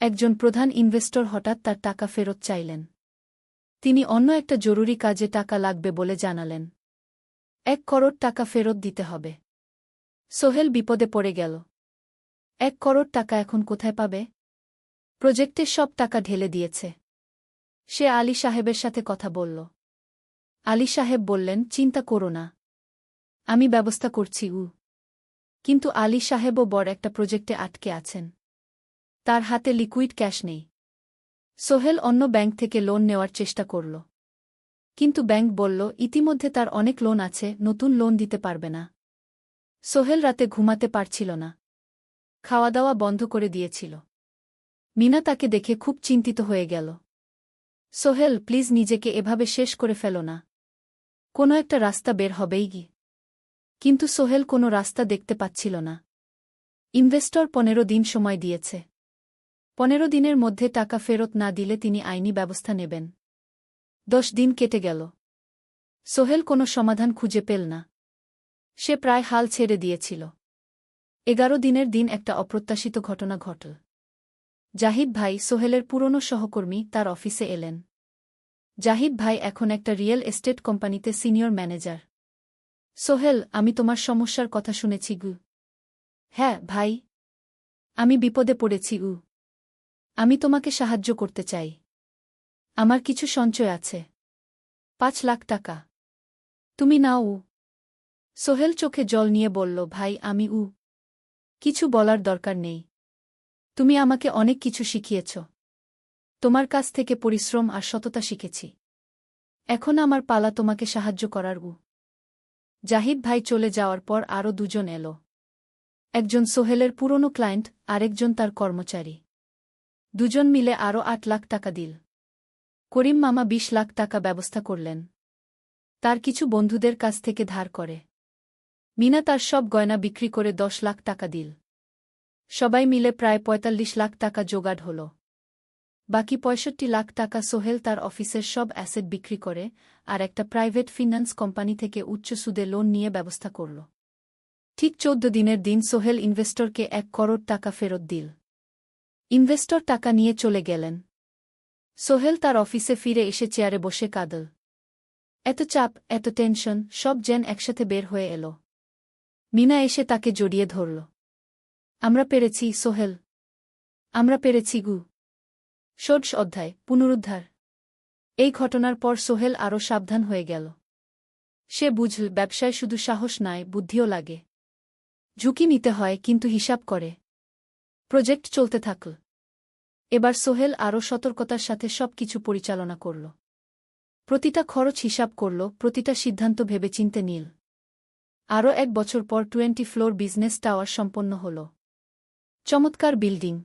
একজন প্রধান ইনভেস্টর হঠাৎ তার টাকা ফেরত চাইলেন। তিনি অন্য একটা জরুরি কাজে টাকা লাগবে বলে জানালেন। 1 করোড় টাকা ফেরত দিতে হবে। সোহেল বিপদে পড়ে গেল। 1 করোড় টাকা এখন কোথায় পাবে? প্রজেক্টে সব টাকা ঢেলে দিয়েছে। সে আলী সাহেবের সাথে কথা বলল। আলী সাহেব বললেন, চিন্তা করো না, আমি ব্যবস্থা করছি। কিন্তু আলী সাহেবও বড় একটা প্রজেক্টে আটকে আছেন। তার হাতে লিকুইড ক্যাশ নেই। সোহেল অন্য ব্যাংক থেকে লোন নেওয়ার চেষ্টা করল। কিন্তু ব্যাংক বলল, ইতিমধ্যে তার অনেক লোন আছে, নতুন লোন দিতে পারবে না। সোহেল রাতে ঘুমাতে পারছিল না। খাওয়া দাওয়া বন্ধ করে দিয়েছিল। মিনা তাকে দেখে খুব চিন্তিত হয়ে গেল। সোহেল, প্লিজ নিজেকে এভাবে শেষ করে ফেলো না। কোনো একটা রাস্তা বের হবেই কি। কিন্তু সোহেল কোনো রাস্তা দেখতে পাচ্ছিল না। ইনভেস্টর 15 দিন সময় দিয়েছে। 15 দিনের মধ্যে টাকা ফেরত না দিলে তিনি আইনি ব্যবস্থা নেবেন। 10 দিন কেটে গেল। সোহেল কোনো সমাধান খুঁজে পেল না। সে প্রায় হাল ছেড়ে দিয়েছিল। 11 দিনের দিন একটা অপ্রত্যাশিত ঘটনা ঘটল। জাহিদ ভাই, সোহেলের পুরনো সহকর্মী, তার অফিসে এলেন। জাহিদ ভাই এখন একটা রিয়েল এস্টেট কোম্পানিতে সিনিয়র ম্যানেজার। সোহেল, আমি তোমার সমস্যার কথা শুনেছি গু। হ্যাঁ ভাই, আমি বিপদে পড়েছি। আমি তোমাকে সাহায্য করতে চাই। আমার কিছু সঞ্চয় আছে, 5 লাখ টাকা। তুমি নাও। সোহেল চোখে জল নিয়ে বলল, ভাই আমি কিছু বলার দরকার নেই। তুমি আমাকে অনেক কিছু শিখিয়েছ। তোমার কাছ থেকে পরিশ্রম আর সততা শিখেছি। এখন আমার পালা তোমাকে সাহায্য করার। জাহিদ ভাই চলে যাওয়ার পর আরও 2 জন এলো। একজন সোহেলের পুরনো ক্লায়েন্ট, আরেকজন তার কর্মচারী। 2 জন মিলে আরও 8 লাখ টাকা দিল। করিম মামা 20 লাখ টাকা ব্যবস্থা করলেন, তার কিছু বন্ধুদের কাছ থেকে ধার করে। মিনা তার সব গয়না বিক্রি করে 10 লাখ টাকা দিল। সবাই মিলে প্রায় 45 লাখ টাকা জোগাড় হল। বাকি ৬৫ লাখ টাকা সোহেল তার অফিসের সব অ্যাসেট বিক্রি করে আর একটা প্রাইভেট ফিন্যান্স কোম্পানি থেকে উচ্চ সুদে লোন নিয়ে ব্যবস্থা করল। ঠিক ১৪ দিনের দিন সোহেল ইনভেস্টরকে ১ করোড় টাকা ফেরত দিল। ইনভেস্টর টাকা নিয়ে চলে গেলেন। সোহেল তার অফিসে ফিরে এসে চেয়ারে বসে কাঁদল। এত চাপ, এত টেনশন, সব যেন একসাথে বের হয়ে এল। মিনা এসে তাকে জড়িয়ে ধরল। আমরা পেরেছি সোহেল, আমরা পেরেছি গু। ষোড়শ অধ্যায়, পুনরুদ্ধার। এই ঘটনার পর সোহেল আরও সাবধান হয়ে গেল। সে বুঝল ব্যবসায় শুধু সাহস নয়, বুদ্ধিও লাগে। ঝুঁকি নিতে হয়, কিন্তু হিসাব করে। প্রজেক্ট চলতে থাকল। এবার সোহেল আরও সতর্কতার সাথে সবকিছু পরিচালনা করল। প্রতিটা খরচ হিসাব করল, প্রতিটা সিদ্ধান্ত ভেবেচিন্তে নিল। আরও ১ বছর পর 20 ফ্লোর বিজনেস টাওয়ার সম্পন্ন হল। চমৎকার বিল্ডিং,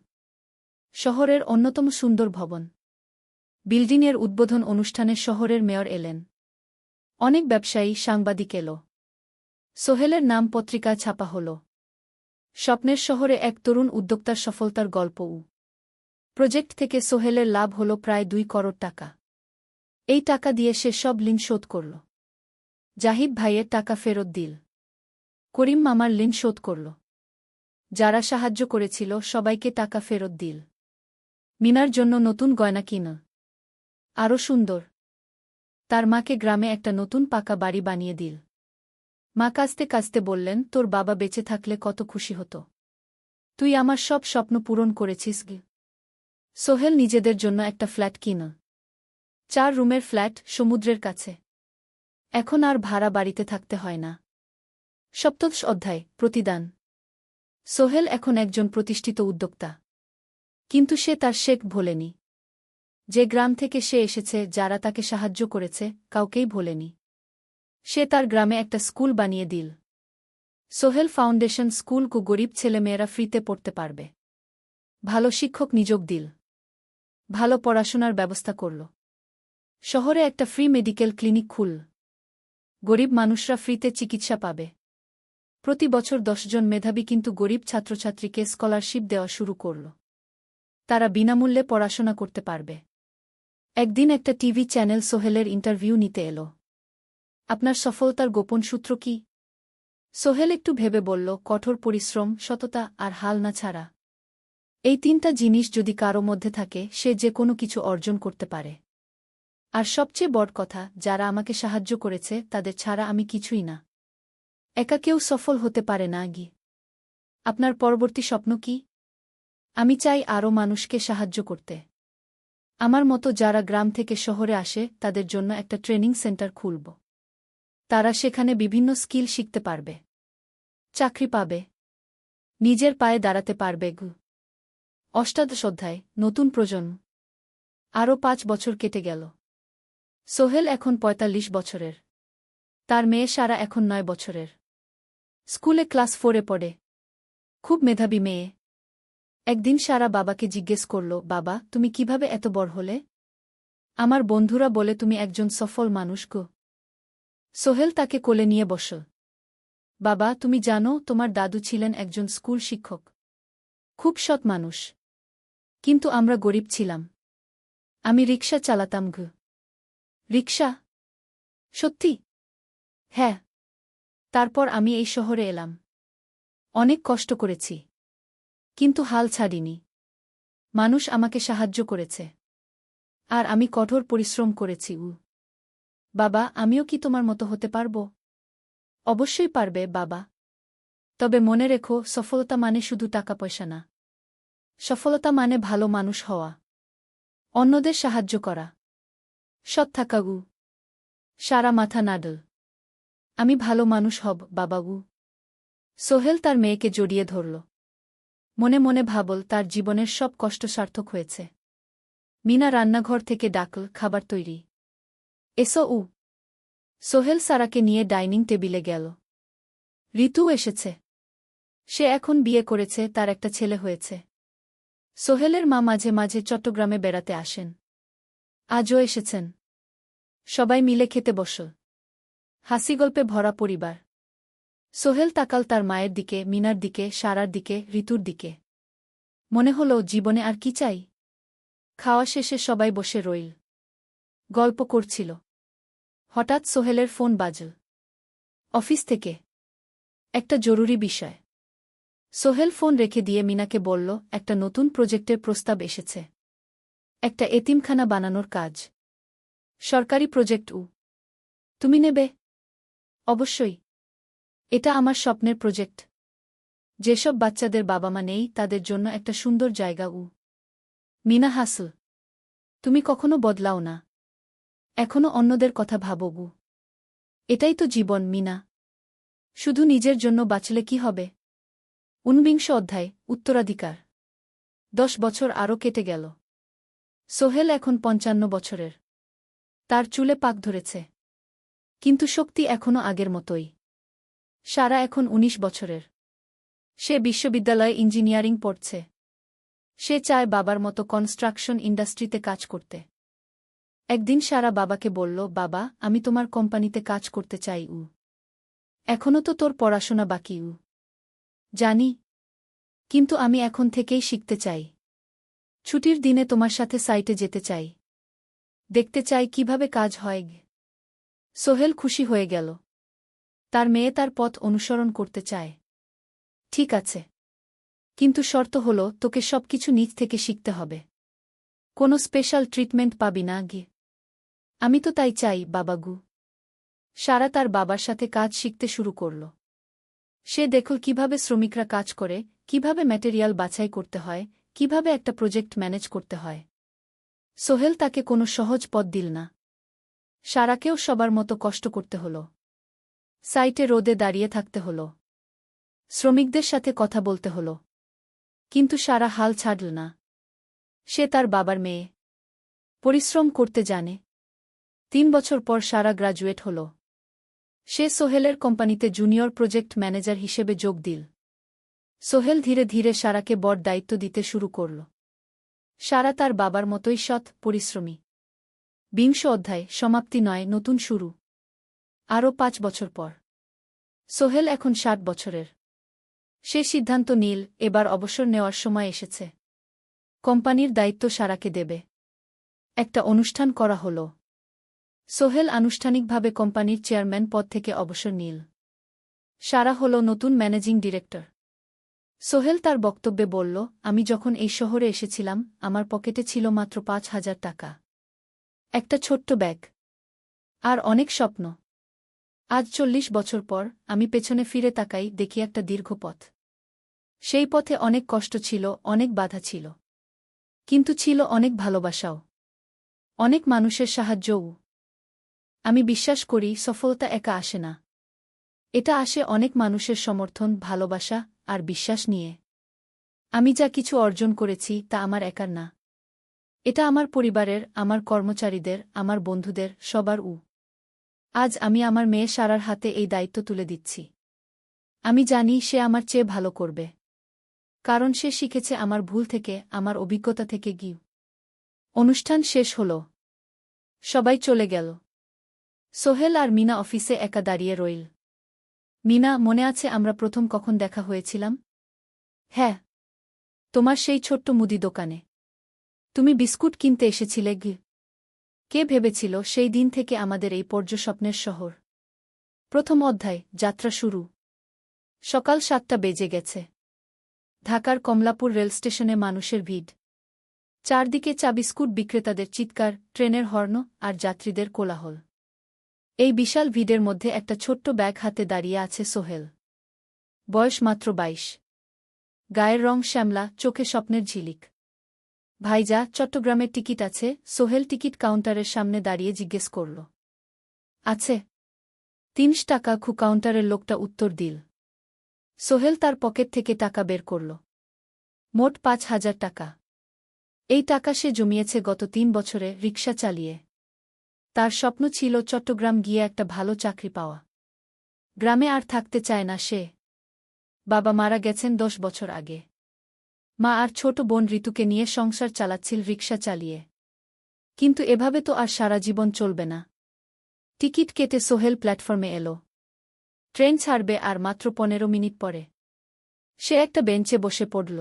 শহরের অন্যতম সুন্দর ভবন। বিল্ডিংয়ের উদ্বোধন অনুষ্ঠানে শহরের মেয়র এলেন। অনেক ব্যবসায়ী, সাংবাদিক এল। সোহেলের নাম পত্রিকায় ছাপা হল। স্বপ্নের শহরে এক তরুণ উদ্যোক্তার সফলতার গল্প। প্রজেক্ট থেকে সোহেলের লাভ হল প্রায় ২ করোড় টাকা। এই টাকা দিয়ে সে সব ঋণ শোধ করল। জাহিদ ভাইয়ের টাকা ফেরত দিল। করিম মামার ঋণ শোধ করল। যারা সাহায্য করেছিল সবাইকে টাকা ফেরত দিল। মিনার জন্য নতুন গয়না কিন। আরও সুন্দর। তার মাকে গ্রামে একটা নতুন পাকা বাড়ি বানিয়ে দিল। মা কাঁদতে কাঁদতে বললেন, তোর বাবা বেঁচে থাকলে কত খুশি হতো। তুই আমার সব স্বপ্ন পূরণ করেছিস গে। সোহেল নিজেদের জন্য একটা ফ্ল্যাট কিন। ৪ রুমের ফ্ল্যাট, সমুদ্রের কাছে। এখন আর ভাড়া বাড়িতে থাকতে হয় না। সপ্তদশ অধ্যায়, প্রতিদান। সোহেল এখন একজন প্রতিষ্ঠিত উদ্যোক্তা। কিন্তু সে তার শেখ ভোলেনি। যে গ্রাম থেকে সে এসেছে, যারা তাকে সাহায্য করেছে, কাউকেই ভোলেনি। সে তার গ্রামে একটা স্কুল বানিয়ে দিল। সোহেল ফাউন্ডেশন স্কুল কো গরিব ছেলেমেয়েরা ফ্রিতে পড়তে পারবে। ভালো শিক্ষক নিযোগ দিল। ভালো পড়াশোনার ব্যবস্থা করল। শহরে একটা ফ্রি মেডিকেল ক্লিনিক খুলল। গরিব মানুষরা ফ্রিতে চিকিৎসা পাবে। প্রতি বছর ১০ জন মেধাবী কিন্তু গরিব ছাত্রছাত্রীকে স্কলারশিপ দেওয়া শুরু করল। তারা বিনামূল্যে পড়াশোনা করতে পারবে। একদিন একটা টিভি চ্যানেল সোহেলের ইন্টারভিউ নিতে এল। আপনার সফলতার গোপন সূত্র কি? সোহেল একটু ভেবে বলল, কঠোর পরিশ্রম, সততা আর হাল না ছাড়া। এই ৩টা জিনিস যদি কারো মধ্যে থাকে, সে যে কোনো কিছু অর্জন করতে পারে। আর সবচেয়ে বড় কথা, যারা আমাকে সাহায্য করেছে তাদের ছাড়া আমি কিছুই না। একা কেউ সফল হতে পারে না গি। আপনার পরবর্তী স্বপ্ন কি? আমি চাই আরও মানুষকে সাহায্য করতে। আমার মতো যারা গ্রাম থেকে শহরে আসে তাদের জন্য একটা ট্রেনিং সেন্টার খুলব। তারা সেখানে বিভিন্ন স্কিল শিখতে পারবে, চাকরি পাবে, নিজের পায়ে দাঁড়াতে পারবে। অষ্টাদশ অধ্যায়, নতুন প্রজন্ম। আরও ৫ বছর কেটে গেল। সোহেল এখন ৪৫ বছরের। তার মেয়ে সারা এখন ৯ বছরের। স্কুলে ক্লাস 4-এ পড়ে। খুব মেধাবী মেয়ে। একদিন সারা বাবাকে জিজ্ঞেস করল, বাবা, তুমি কিভাবে এত বড় হলে? আমার বন্ধুরা বলে তুমি একজন সফল মানুষ গো। সোহেল তাকে কোলে নিয়ে বসল। বাবা, তুমি জানো, তোমার দাদু ছিলেন একজন স্কুল শিক্ষক। খুব সৎ মানুষ। কিন্তু আমরা গরিব ছিলাম। আমি রিকশা চালাতাম গো। রিকশা? সত্যি? হ্যাঁ। তারপর আমি এই শহরে এলাম। অনেক কষ্ট করেছি। কিন্তু হাল ছাড়িনি। মানুষ আমাকে সাহায্য করেছে। আর আমি কঠোর পরিশ্রম করেছি। বাবা, আমিও কি তোমার মতো হতে পারব? অবশ্যই পারবে বাবা। তবে মনে রেখো, সফলতা মানে শুধু টাকা পয়সা না। সফলতা মানে ভালো মানুষ হওয়া, অন্যদের সাহায্য করা, সৎ থাকা। সারা মাথা নাড়ল। আমি ভালো মানুষ হব বাবাগু। সোহেল তার মেয়েকে জড়িয়ে ধরল। মনে মনে ভাবল, তার জীবনের সব কষ্ট সার্থক হয়েছে। মিনা রান্নাঘর থেকে ডাকল, খাবার তৈরি। এসো। সোহেল সারাকে নিয়ে ডাইনিং টেবিলে গেল। ঋতু এসেছে। সে এখন বিয়ে করেছে, তার একটা ছেলে হয়েছে। সোহেলের মা মাঝে মাঝে চট্টগ্রামে বেড়াতে আসেন। আজও এসেছেন। সবাই মিলে খেতে বসল। হাসিগল্পে ভরা পরিবার। সোহেল তাকাল তার মায়ের দিকে, মিনার দিকে, সারার দিকে, ঋতুর দিকে। মনে হল, জীবনে আর কি চাই? খাওয়া শেষে সবাই বসে রইল। গল্প করছিল। হঠাৎ সোহেলের ফোন বাজল। অফিস থেকে। একটা জরুরি বিষয়। সোহেল ফোন রেখে দিয়ে মিনাকে বলল, একটা নতুন প্রজেক্টের প্রস্তাব এসেছে। একটা এতিমখানা বানানোর কাজ। সরকারি প্রজেক্ট। তুমি নেবে? অবশ্যই। এটা আমার স্বপ্নের প্রজেক্ট। যেসব বাচ্চাদের বাবা মা নেই তাদের জন্য একটা সুন্দর জায়গা। মিনা হাসল। তুমি কখনো বদলাও না। এখনো অন্যদের কথা ভাবো। এটাই তো জীবন মিনা। শুধু নিজের জন্য বাঁচলে কি হবে? 49 অধ্যায়, উত্তরাধিকার। 10 বছর আরও কেটে গেল। সোহেল এখন 55 বছরের। তার চুলে পাক ধরেছে। কিন্তু শক্তি এখনও আগের মতোই। সারা এখন 19 বছরের। সে বিশ্ববিদ্যালয়ে ইঞ্জিনিয়ারিং পড়ছে। সে চায় বাবার মতো কনস্ট্রাকশন ইন্ডাস্ট্রিতে কাজ করতে। একদিন সারা বাবাকে বলল, বাবা, আমি তোমার কোম্পানিতে কাজ করতে চাই। এখনও তো তোর পড়াশোনা বাকি। জানি। কিন্তু আমি এখন থেকেই শিখতে চাই। ছুটির দিনে তোমার সাথে সাইটে যেতে চাই। দেখতে চাই কিভাবে কাজ হয়। সোহেল খুশি হয়ে গেল। তার মেয়ে তার পথ অনুসরণ করতে চায়। ঠিক আছে। কিন্তু শর্ত হলো, তোকে সবকিছু নিজ থেকে শিখতে হবে। কোনো স্পেশাল ট্রিটমেন্ট পাবি না। আমি তো তাই চাই, বাবাগু। সারা তার বাবার সাথে কাজ শিখতে শুরু করল। সে দেখল কিভাবে শ্রমিকরা কাজ করে, কিভাবে ম্যাটেরিয়াল বাছাই করতে হয়, কিভাবে একটা প্রজেক্ট ম্যানেজ করতে হয়। সোহেল তাকে কোনো সহজ পথ দিল না। সারাকেও সবার মতো কষ্ট করতে হল। সাইটে রোদে দাঁড়িয়ে থাকতে হল। শ্রমিকদের সাথে কথা বলতে হল। কিন্তু সারা হাল ছাড়ল না। সে তার বাবার মেয়ে। পরিশ্রম করতে জানে। 3 বছর পর সারা গ্রাজুয়েট হল। সে সোহেলের কোম্পানিতে জুনিয়র প্রজেক্ট ম্যানেজার হিসেবে যোগ দিল। সোহেল ধীরে ধীরে সারাকে বড় দায়িত্ব দিতে শুরু করল। সারা তার বাবার মতোই সৎ, পরিশ্রমী। 20 অধ্যায়, সমাপ্তি নয়, নতুন শুরু। আরও 5 বছর পর। সোহেল এখন 60 বছরের। সে সিদ্ধান্ত নিল, এবার অবসর নেওয়ার সময় এসেছে। কোম্পানির দায়িত্ব সারাকে দেবে। একটা অনুষ্ঠান করা হল। সোহেল আনুষ্ঠানিকভাবে কোম্পানির চেয়ারম্যান পদ থেকে অবসর নিল। সারা হল নতুন ম্যানেজিং ডিরেক্টর। সোহেল তার বক্তব্যে বলল, আমি যখন এই শহরে এসেছিলাম আমার পকেটে ছিল মাত্র 5,000 টাকা। একটা ছোট্ট ব্যাগ। আর অনেক স্বপ্ন। আজ 40 বছর পর আমি পেছনে ফিরে তাকাই, দেখি একটা দীর্ঘ পথ। সেই পথে অনেক কষ্ট ছিল, অনেক বাধা ছিল। কিন্তু ছিল অনেক ভালোবাসাও। অনেক মানুষের সাহায্যও। আমি বিশ্বাস করি, সফলতা একা আসে না। এটা আসে অনেক মানুষের সমর্থন, ভালোবাসা আর বিশ্বাস নিয়ে। আমি যা কিছু অর্জন করেছি তা আমার একার না। এটা আমার পরিবারের, আমার কর্মচারীদের, আমার বন্ধুদের, সবার। আজ আমি আমার মেয়ে সারার হাতে এই দায়িত্ব তুলে দিচ্ছি। আমি জানি সে আমার চেয়ে ভালো করবে। কারণ সে শিখেছে আমার ভুল থেকে, আমার অভিজ্ঞতা থেকে। অনুষ্ঠান শেষ হল। সবাই চলে গেল। সোহেল আর মিনা অফিসে একা দাঁড়িয়ে রইল। মিনা, মনে আছে আমরা প্রথম কখন দেখা হয়েছিলাম? হ্যাঁ। তোমার সেই ছোট্ট মুদি দোকানে। তুমি বিস্কুট কিনতে এসেছিলে। কে ভেবেছিল সেই দিন থেকে আমাদের এই পর্যস্বপ্নের শহর। প্রথম অধ্যায়, যাত্রা শুরু। সকাল 7টা বেজে গেছে। ঢাকার কমলাপুর রেলস্টেশনে মানুষের ভিড়। চারদিকে চা বিস্কুট বিক্রেতাদের চিৎকার, ট্রেনের হর্ন আর যাত্রীদের কোলাহল। এই বিশাল ভিড়ের মধ্যে একটা ছোট্ট ব্যাগ হাতে দাঁড়িয়ে আছে সোহেল। বয়স মাত্র 22। গায়ের রং শ্যামলা, চোখে স্বপ্নের ঝিলিক। ভাইজা, চট্টগ্রামের টিকিট আছে? সোহেল টিকিট কাউন্টারের সামনে দাঁড়িয়ে জিজ্ঞেস করল। আছে। 30 টাকা। কাউন্টারের লোকটা উত্তর দিল। সোহেল তার পকেট থেকে টাকা বের করল। মোট 5,000 টাকা। এই টাকা সে জমিয়েছে গত 3 বছরে রিকশা চালিয়ে। তার স্বপ্ন ছিল চট্টগ্রাম গিয়ে একটা ভালো চাকরি পাওয়া। গ্রামে আর থাকতে চায় না সে। বাবা মারা গেছেন 10 বছর আগে। মা আর ছোট বোন ঋতুকে নিয়ে সংসার চালাচ্ছিল রিকশা চালিয়ে। কিন্তু এভাবে তো আর সারা জীবন চলবে না। টিকিট কেটে সোহেল প্ল্যাটফর্মে এল। ট্রেন ছাড়বে আর মাত্র 15 মিনিট পরে। সে একটা বেঞ্চে বসে পড়ল।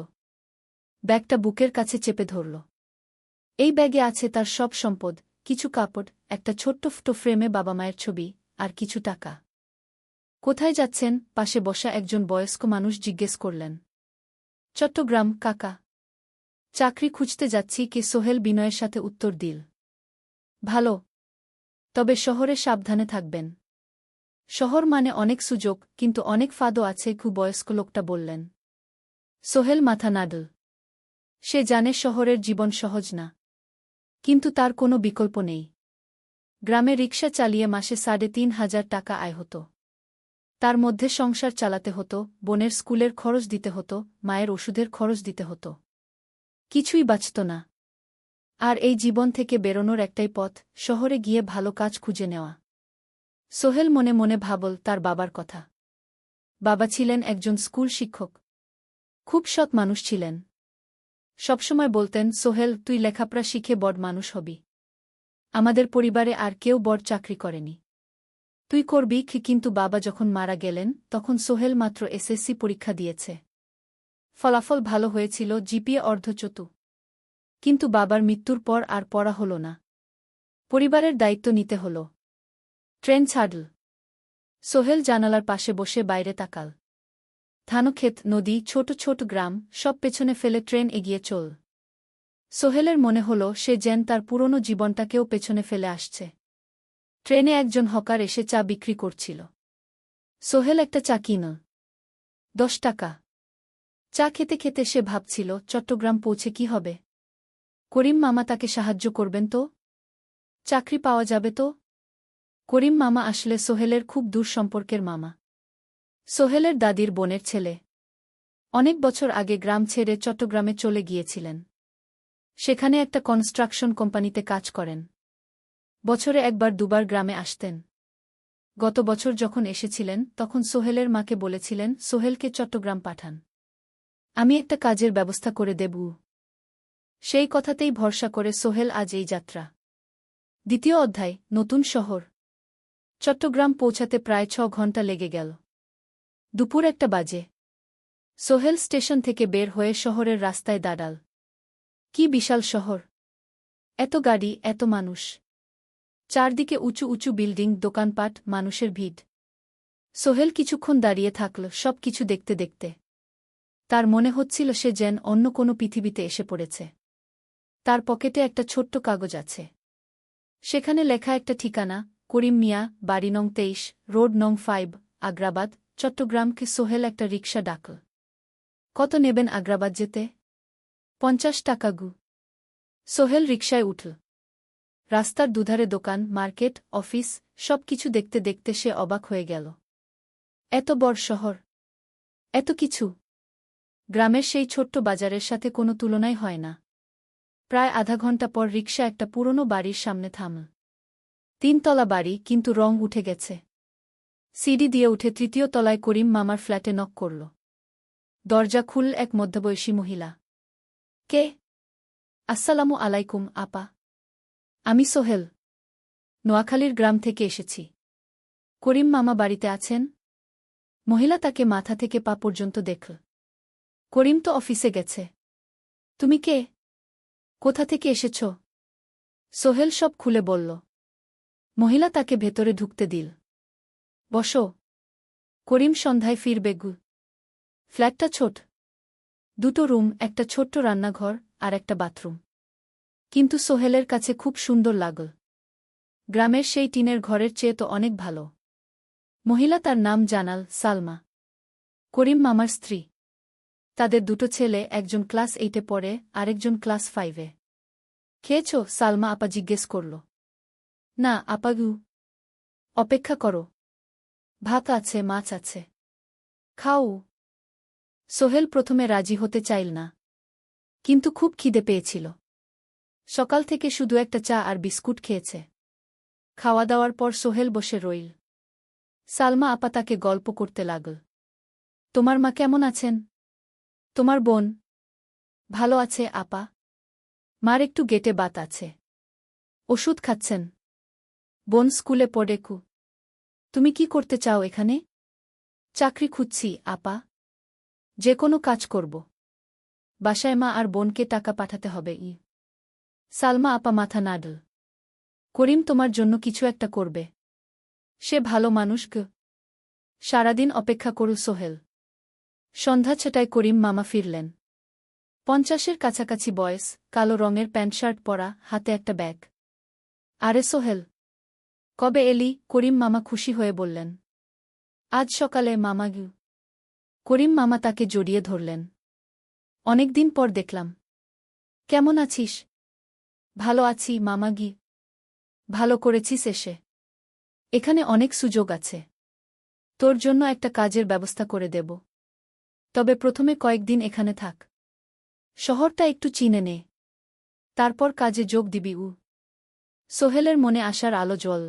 ব্যাগটা বুকের কাছে চেপে ধরল। এই ব্যাগে আছে তার সব সম্পদ, কিছু কাপড়, একটা ছোট্ট ফটো ফ্রেমে বাবা মায়ের ছবি, আর কিছু টাকা। কোথায় যাচ্ছেন? পাশে বসা একজন বয়স্ক মানুষ জিজ্ঞেস করলেন। চট্টগ্রাম, কাকা। চাকরি খুঁজতে যাচ্ছি কি? সোহেল বিনয়ের সাথে উত্তর দিল। ভালো। তবে শহরে সাবধানে থাকবেন। শহর মানে অনেক সুযোগ, কিন্তু অনেক ফাঁদও আছে, খুব বয়স্ক লোকটা বললেন। সোহেল মাথা নাড়ল। সে জানে শহরের জীবন সহজ না। কিন্তু তার কোনো বিকল্প নেই। গ্রামে রিকশা চালিয়ে মাসে ৩,৫০০ টাকা আয় হতো। তার মধ্যে সংসার চালাতে হতো, বোনের স্কুলের খরচ দিতে হতো, মায়ের ওষুধের খরচ দিতে হতো। কিছুই বাঁচত না। আর এই জীবন থেকে বেরোনোর একটাই পথ, শহরে গিয়ে ভালো কাজ খুঁজে নেওয়া। সোহেল মনে মনে ভাবল তার বাবার কথা। বাবা ছিলেন একজন স্কুল শিক্ষক। খুব সৎ মানুষ ছিলেন। সবসময় বলতেন, সোহেল, তুই লেখাপড়া শিখে বড় মানুষ হবি। আমাদের পরিবারে আর কেউ বড় চাকরি করেনি। তুই করবি। কিন্তু বাবা যখন মারা গেলেন তখন সোহেল মাত্র এসএসসি পরীক্ষা দিয়েছে। ফলাফল ভালো হয়েছিল, জিপিএ অর্ধচতু। কিন্তু বাবার মৃত্যুর পর আর পড়া হল না। পরিবারের দায়িত্ব নিতে হল। ট্রেন ছাড়ল। সোহেল জানালার পাশে বসে বাইরে তাকাল। ধানক্ষেত, নদী, ছোট ছোট গ্রাম, সব পেছনে ফেলে ট্রেন এগিয়ে চল। সোহেলের মনে হল সে যেন তার পুরনো জীবনটাকেও পেছনে ফেলে আসছে। ট্রেনে একজন হকার এসে চা বিক্রি করছিল। সোহেল একটা চা কিনল। ১০ টাকা। চা খেতে খেতে সে ভাবছিল, চট্টগ্রাম পৌঁছে কি হবে? করিম মামা তাকে সাহায্য করবেন তো? চাকরি পাওয়া যাবে তো? করিম মামা আসলে সোহেলের খুব দূর সম্পর্কের মামা। সোহেলের দাদির বোনের ছেলে। অনেক বছর আগে গ্রাম ছেড়ে চট্টগ্রামে চলে গিয়েছিলেন। সেখানে একটা কনস্ট্রাকশন কোম্পানিতে কাজ করেন। বছরে একবার দুবার গ্রামে আসতেন। গত বছর যখন এসেছিলেন তখন সোহেলের মাকে বলেছিলেন, সোহেলকে চট্টগ্রাম পাঠান। আমি একটা কাজের ব্যবস্থা করে দেব। সেই কথাতেই ভরসা করে সোহেল আজ এই যাত্রা। দ্বিতীয় অধ্যায়, নতুন শহর। চট্টগ্রাম পৌঁছাতে প্রায় ৬ ঘণ্টা লেগে গেল। দুপুর ১টা বাজে। সোহেল স্টেশন থেকে বের হয়ে শহরের রাস্তায় দাঁড়াল। কি বিশাল শহর! এত গাড়ি, এত মানুষ। চারদিকে উঁচু উঁচু বিল্ডিং, দোকানপাট, মানুষের ভিড়। সোহেল কিছুক্ষণ দাঁড়িয়ে থাকল, সব কিছু দেখতে দেখতে। তার মনে হচ্ছিল সে যেন অন্য কোনো পৃথিবীতে এসে পড়েছে। তার পকেটে একটা ছোট্ট কাগজ আছে। সেখানে লেখা একটা ঠিকানা, করিম মিয়া, বাড়ি নং ২৩, রোড নং ৫, আগ্রাবাদ, চট্টগ্রামকে। সোহেল একটা রিকশা ডাকল। কত নেবেন আগ্রাবাদ যেতে? ৫০ টাকা গু। সোহেল রিকশায় উঠল। রাস্তার দুধারে দোকান, মার্কেট, অফিস, সব কিছু দেখতে দেখতে সে অবাক হয়ে গেল। এত বড় শহর! এত কিছু! গ্রামের সেই ছোট্ট বাজারের সাথে কোনো তুলনাই হয় না। প্রায় আধা ঘণ্টা পর রিকশা একটা পুরনো বাড়ির সামনে থামল। ৩ তলা বাড়ি, কিন্তু রং উঠে গেছে। সিঁড়ি দিয়ে উঠে ৩য় তলায় করিম মামার ফ্ল্যাটে নক করল। দরজা খুলল এক মধ্যবয়সী মহিলা। কে? আসসালামু আলাইকুম, আপা। আমি সোহেল। নোয়াখালীর গ্রাম থেকে এসেছি। করিম মামা বাড়িতে আছেন? মহিলা তাকে মাথা থেকে পা পর্যন্ত দেখল। করিম তো অফিসে গেছে। তুমি কে? কোথা থেকে এসেছ? সোহেল সব খুলে বলল। মহিলা তাকে ভেতরে ঢুকতে দিল। বসো। করিম সন্ধ্যায় ফিরবে গু। ফ্ল্যাটটা ছোট। ২টো রুম, একটা ছোট্ট রান্নাঘর, আর একটা বাথরুম। কিন্তু সোহেলের কাছে খুব সুন্দর লাগল। গ্রামের সেই টিনের ঘরের চেয়ে তো অনেক ভালো। মহিলা তার নাম জানাল, সালমা। করিম মামার স্ত্রী। তাদের ২টো ছেলে, একজন ক্লাস 8-এ পড়ে, আরেকজন ক্লাস 5-এ। খেয়েছ? সালমা আপা জিজ্ঞেস করল। না আপা গু। অপেক্ষা করো। ভাত আছে, মাছ আছে। খাও। সোহেল প্রথমে রাজি হতে চাইল না। কিন্তু খুব খিদে পেয়েছিল। সকাল থেকে শুধু একটা চা আর বিস্কুট খেয়েছে। খাওয়া দাওয়ার পর সোহেল বসে রইল। সালমা আপা তাকে গল্প করতে লাগল। তোমার মা কেমন আছেন? তোমার বোন? ভালো আছে আপা। মার একটু গেটে বাত আছে। ওষুধ খাচ্ছেন। বোন স্কুলে পড়ে কু। তুমি কি করতে চাও এখানে? চাকরি খুঁজছি আপা। যে কোনো কাজ করব। বাসায় মা আর বোনকে টাকা পাঠাতে হবে। সালমা আপা মাথা নাড়ল। করিম তোমার জন্য কিছু একটা করবে। সে ভালো মানুষ গ। সারাদিন অপেক্ষা করু সোহেল। সন্ধ্যা ছটায় করিম মামা ফিরলেন। 50-এর কাছাকাছি বয়স, কালো রঙের প্যান্ট শার্ট পরা, হাতে একটা ব্যাগ। আরে সোহেল, কবে এলি? করিম মামা খুশি হয়ে বললেন। আজ সকালে মামা গু। করিম মামা তাকে জড়িয়ে ধরলেন। অনেকদিন পর দেখলাম। কেমন আছিস? ভালো আছি মামা গি। ভালো করেছিস এসে। এখানে অনেক সুযোগ আছে। তোর জন্য একটা কাজের ব্যবস্থা করে দেব। তবে প্রথমে কয়েকদিন এখানে থাক। শহরটা একটু চিনে নে। তারপর কাজে যোগ দিবি। সোহেলের মনে আসার আলো জ্বল।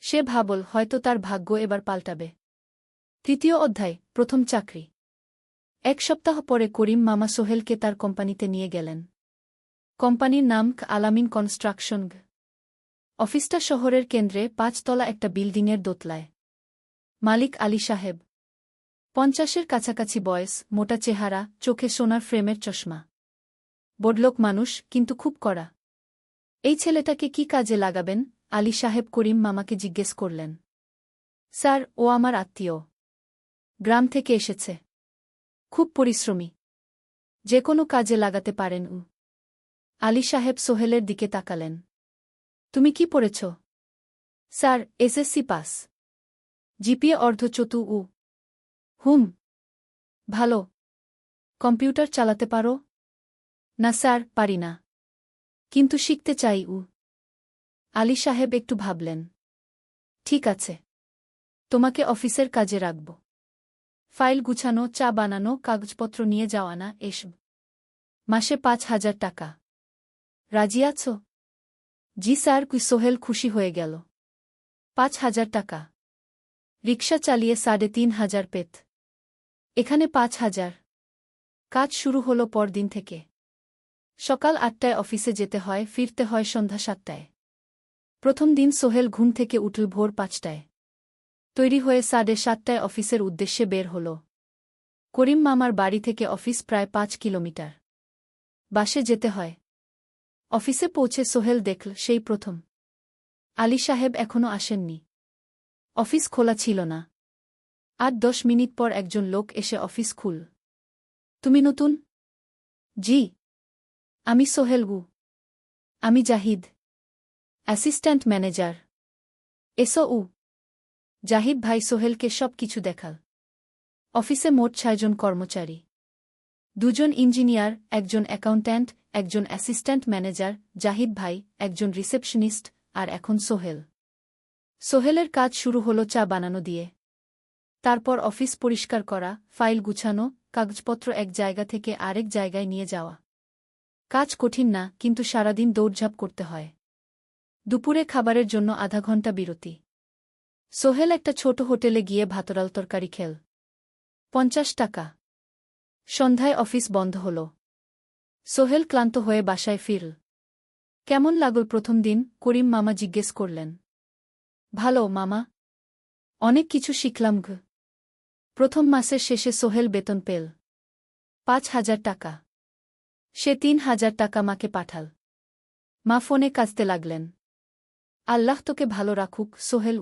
সে ভাবল হয়তো তার ভাগ্য এবার পাল্টাবে। 3য় অধ্যায়, প্রথম চাকরি। 1 সপ্তাহ পরে করিম মামা সোহেলকে তার কোম্পানিতে নিয়ে গেলেন। কোম্পানির নাম আলামিন কনস্ট্রাকশন। অফিসটা শহরের কেন্দ্রে 5 তলা একটা বিল্ডিংয়ের দোতলায়। মালিক আলী সাহেব। 50-এর কাছাকাছি বয়স, মোটা চেহারা, চোখে সোনার ফ্রেমের চশমা। বড়লোক মানুষ, কিন্তু খুব কড়া। এই ছেলেটাকে কি কাজে লাগাবেন? আলী সাহেব করিম মামাকে জিজ্ঞেস করলেন। স্যার, ও আমার আত্মীয়। গ্রাম থেকে এসেছে। খুব পরিশ্রমী। যে কোনো কাজে লাগাতে পারেন। আলী সাহেব সোহেলের দিকে তাকালেন। তুমি কি পড়েছ? Sir, SSC pass. জিপিএ অর্ধচতু। হুম। ভালো। কম্পিউটার চালাতে পারো? না স্যার, পারি না। কিন্তু শিখতে চাই। আলী সাহেব একটু ভাবলেন। ঠিক আছে। তোমাকে অফিসের কাজে রাখব। ফাইল গুছানো, চা বানানো, কাগজপত্র নিয়ে যাওয়া, না এসব। মাসে 5,000 টাকা। রাজি আছো? জি স্যার। সোহেল খুশি হয়ে গেল। 5,000 টাকা। রিকশা চালিয়ে 3,500 পেত। এখানে 5,000। কাজ শুরু হলো পরদিন থেকে। সকাল 8টায় অফিসে যেতে হয়, ফিরতে হয় সন্ধ্যা 7টায়। প্রথম দিন সোহেল ঘুম থেকে উঠল ভোর 5টায়। তৈরি হয়ে 7:30টায় অফিসের উদ্দেশ্যে বের হল। করিম মামার বাড়ি থেকে অফিস প্রায় 5 কিলোমিটার। বাসে যেতে হয়। অফিসে পৌঁছে সোহেল দেখল সেই প্রথম আলী সাহেব এখনো আসেননি। অফিস খোলা ছিল না। 8-10 মিনিট পর একজন লোক এসে অফিস খুল। তুমি নতুন? জি। আমি সোহেল। আমি জাহিদ, অ্যাসিস্ট্যান্ট ম্যানেজার। এসো। জাহিদ ভাই সোহেলকে সব কিছু দেখাল। অফিসে মোট 6 জন কর্মচারী। 2 জন ইঞ্জিনিয়ার, একজন অ্যাকাউন্ট্যান্ট, একজন অ্যাসিস্ট্যান্ট ম্যানেজার, জাহিদ ভাই, একজন রিসেপশনিস্ট, আর এখন সোহেল। সোহেলের কাজ শুরু হলো চা বানানো দিয়ে। তারপর অফিস পরিষ্কার করা, ফাইল গুছানো, কাগজপত্র এক জায়গা থেকে আরেক জায়গায় নিয়ে যাওয়া। কাজ কঠিন না, কিন্তু সারাদিন দৌড়ঝাঁপ করতে হয়। দুপুরে খাবারের জন্য আধা ঘন্টা বিরতি। সোহেল একটা ছোট হোটেলে গিয়ে ভাতরাল তরকারি খেল। 50 টাকা। সন্ধ্যায় অফিস বন্ধ হল। সোহেল ক্লান্ত হয়ে বাসায় ফিরল। কেমন লাগল প্রথম দিন? করিম মামা জিজ্ঞেস করলেন। ভালো মামা। অনেক কিছু শিখলাম। প্রথম মাসের শেষে সোহেল বেতন পেল 5,000 টাকা। সে 3,000 টাকা মাকে পাঠাল। মা ফোনে কাঁদতে লাগলেন। আল্লাহ তোকে ভালো রাখুক সোহেল।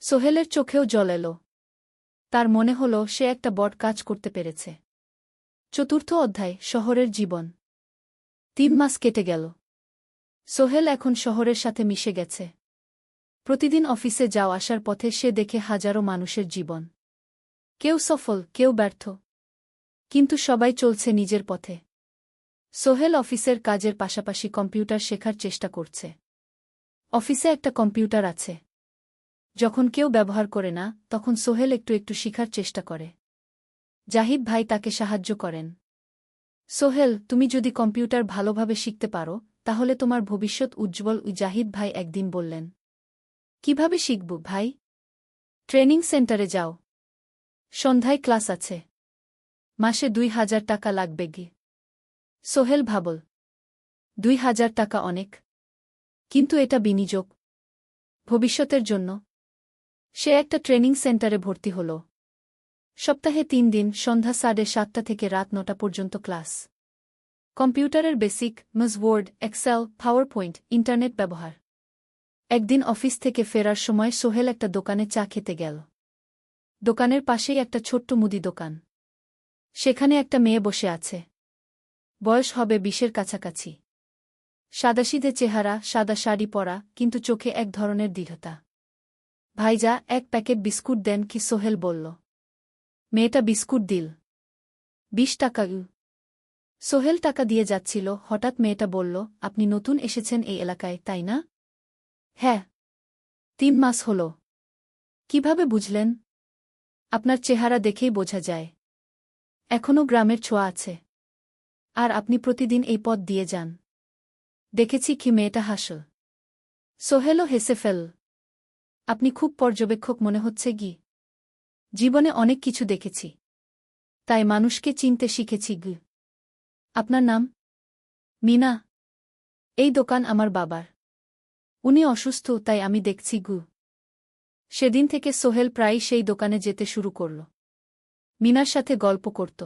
সোহেলের চোখেও জল এল। তার মনে হল সে একটা বড় কাজ করতে পেরেছে। 4র্থ অধ্যায়, শহরের জীবন। 3 মাস কেটে গেল। সোহেল এখন শহরের সাথে মিশে গেছে। প্রতিদিন অফিসে যাও আসার পথে সে দেখে হাজারো মানুষের জীবন। কেউ সফল, কেউ ব্যর্থ। কিন্তু সবাই চলছে নিজের পথে। সোহেল অফিসের কাজের পাশাপাশি কম্পিউটার শেখার চেষ্টা করছে। অফিসে একটা কম্পিউটার আছে। যখন কেউ ব্যবহার করে না, তখন সোহেল একটু একটু শিখার চেষ্টা করে। জাহিদ ভাই তাকে সাহায্য করেন। সোহেল, তুমি যদি কম্পিউটার ভালোভাবে শিখতে পারো, তাহলে তোমার ভবিষ্যৎ উজ্জ্বল। জাহিদ ভাই একদিন বললেন। কিভাবে শিখব ভাই? ট্রেনিং সেন্টারে যাও। সন্ধ্যায় ক্লাস আছে। মাসে 2,000 টাকা লাগবে গে। সোহেল ভাবল। 2,000 টাকা অনেক। কিন্তু এটা বিনিয়োগ। ভবিষ্যতের জন্য। সে একটা ট্রেনিং সেন্টারে ভর্তি হল। সপ্তাহে 3 দিন, সন্ধ্যা 7:30 থেকে রাত 9টা পর্যন্ত ক্লাস। কম্পিউটারের basic Word, Excel, PowerPoint, internet ব্যবহার। একদিন অফিস থেকে ফেরার সময় সোহেল একটা দোকানে চা খেতে গেল। দোকানের পাশেই একটা ছোট্ট মুদি দোকান। সেখানে একটা মেয়ে বসে আছে। বয়স হবে 20-এর কাছাকাছি। সাদাসিধে চেহারা, সাদা শাড়ি পরা, কিন্তু চোখে এক ধরনের দৃঢ়তা। ভাইজা, এক প্যাকেট বিস্কুট দেন কি? সোহেল বলল। মেয়েটা বিস্কুট দিল। 20 টাকা। সোহেল টাকা দিয়ে যাচ্ছিল, হঠাৎ মেয়েটা বলল, আপনি নতুন এসেছেন এই এলাকায়, তাই না? হ্যাঁ। 3 মাস হল। কিভাবে বুঝলেন? আপনার চেহারা দেখেই বোঝা যায়। এখনও গ্রামের ছোঁয়া আছে। আর আপনি প্রতিদিন এই পথ দিয়ে যান। দেখেছি কি? মেয়েটা হাসল। সোহেলও হেসে ফেল। আপনি খুব পর্যবেক্ষক মনে হচ্ছে কি? জীবনে অনেক কিছু দেখেছি। তাই মানুষকে চিনতে শিখেছি গি। আপনার নাম? মিনা। এই দোকান আমার বাবার। উনি অসুস্থ, তাই আমি দেখছি গু। সেদিন থেকে সোহেল প্রায়ই সেই দোকানে যেতে শুরু করল। মিনার সাথে গল্প করত।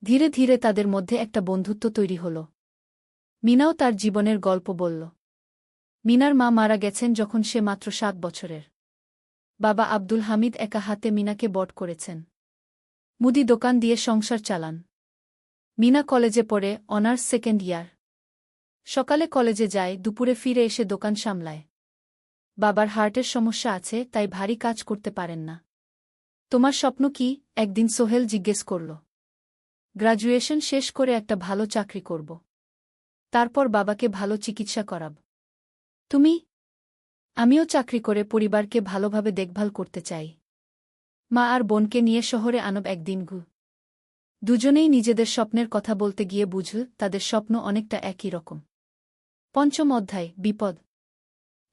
ধীরে ধীরে তাদের মধ্যে একটা বন্ধুত্ব তৈরি হল। মিনাও তার জীবনের গল্প বলল। মিনার মা মারা গেছেন যখন সে মাত্র 7 বছরের। বাবা আব্দুল হামিদ একা হাতে মিনাকে বড় করেছেন। মুদি দোকান দিয়ে সংসার চালান। মিনা কলেজে পড়ে, অনার্স 2nd ইয়ার। সকালে কলেজে যায়, দুপুরে ফিরে এসে দোকান সামলায়। বাবার হার্টের সমস্যা আছে, তাই ভারী কাজ করতে পারেন না। তোমার স্বপ্ন কি? একদিন সোহেল জিজ্ঞেস করল। গ্র্যাজুয়েশন শেষ করে একটা ভালো চাকরি করব। তারপর বাবাকে ভালো চিকিৎসা করাব। তুমি? আমিও চাকরি করে পরিবারকে ভালোভাবে দেখভাল করতে চাই। মা আর বোনকে নিয়ে শহরে আনব একদিন গু। দুজনেই নিজেদের স্বপ্নের কথা বলতে গিয়ে বুঝল তাদের স্বপ্ন অনেকটা একই রকম। 5ম অধ্যায়, বিপদ।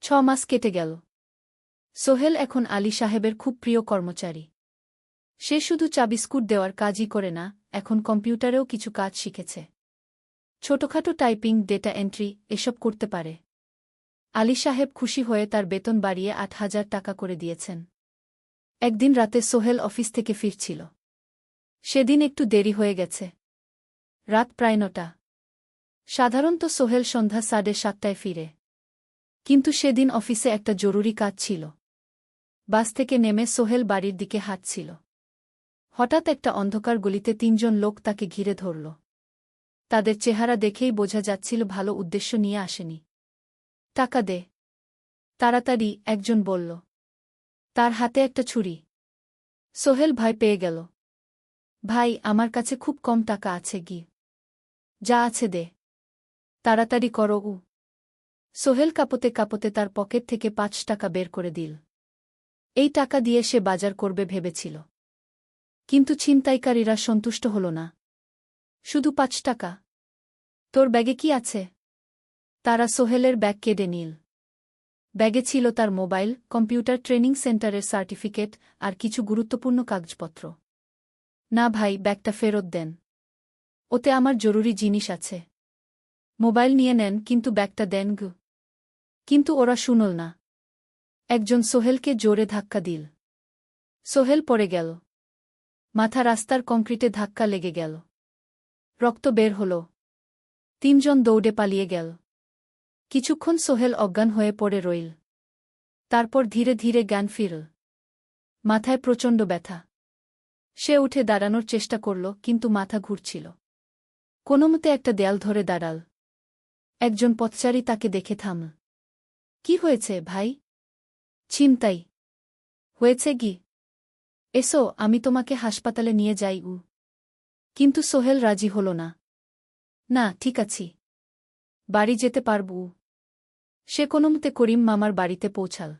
6 মাস কেটে গেল। সোহেল এখন আলী সাহেবের খুব প্রিয় কর্মচারী। সে শুধু চা বিস্কুট দেওয়ার কাজই করে না, এখন কম্পিউটারেও কিছু কাজ শিখেছে। ছোটখাটো টাইপিং, ডেটা এন্ট্রি এসব করতে পারে। আলী সাহেব খুশি হয়ে তার বেতন বাড়িয়ে 8,000 টাকা করে দিয়েছেন। একদিন রাতে সোহেল অফিস থেকে ফিরছিল। সেদিন একটু দেরি হয়ে গেছে। রাত প্রায় 9টা। সাধারণত সোহেল সন্ধ্যা 7:30টায় ফিরে। কিন্তু সেদিন অফিসে একটা জরুরি কাজ ছিল। বাস থেকে নেমে সোহেল বাড়ির দিকে হাঁটছিল। হঠাৎ একটা অন্ধকার গলিতে 3 জন লোক তাকে ঘিরে ধরল। তাদের চেহারা দেখেই বোঝা যাচ্ছিল ভালো উদ্দেশ্য নিয়ে আসেনি। টাকা দে তাড়াতাড়ি, একজন বলল। তার হাতে একটা ছুরি। সোহেল ভয় পেয়ে গেল। ভাই, আমার কাছে খুব কম টাকা আছে গি। যা আছে দে। তাড়াতাড়ি করো। সোহেল কাঁপতে কাঁপতে তার পকেট থেকে 5 টাকা বের করে দিল। এই টাকা দিয়ে সে বাজার করবে ভেবেছিল। কিন্তু ছিনতাইকারীরা সন্তুষ্ট হল না। শুধু 5 টাকা? তোর ব্যাগে কি আছে? তারা সোহেলের ব্যাগ কেড়ে নিল। ব্যাগে ছিল তার মোবাইল, কম্পিউটার ট্রেনিং সেন্টারের সার্টিফিকেট আর কিছু গুরুত্বপূর্ণ কাগজপত্র। না ভাই, ব্যাগটা ফেরত দেন। ওতে আমার জরুরি জিনিস আছে। মোবাইল নিয়ে নেন, কিন্তু ব্যাগটা দেন গু। কিন্তু ওরা শুনল না। একজন সোহেলকে জোরে ধাক্কা দিল। সোহেল পড়ে গেল। মাথা রাস্তার কংক্রিটে ধাক্কা লেগে গেল। রক্ত বের হল। 3 জন দৌড়ে পালিয়ে গেল। কিছুক্ষণ সোহেল অজ্ঞান হয়ে পড়ে রইল। তারপর ধীরে ধীরে জ্ঞান ফিরল। মাথায় প্রচণ্ড ব্যথা। সে উঠে দাঁড়ানোর চেষ্টা করল, কিন্তু মাথা ঘুরছিল। কোনোমতে একটা দেয়াল ধরে দাঁড়াল। একজন পথচারী তাকে দেখে থামল। কি হয়েছে ভাই? ছিনতাই হয়েছে গি? এসো, আমি তোমাকে হাসপাতালে নিয়ে যাই। কিন্তু সোহেল রাজি হল না। না, ঠিক আছি। বাড়ি যেতে পারব। সে কোনোমতে করিম মামার বাড়িতে পৌঁছাল।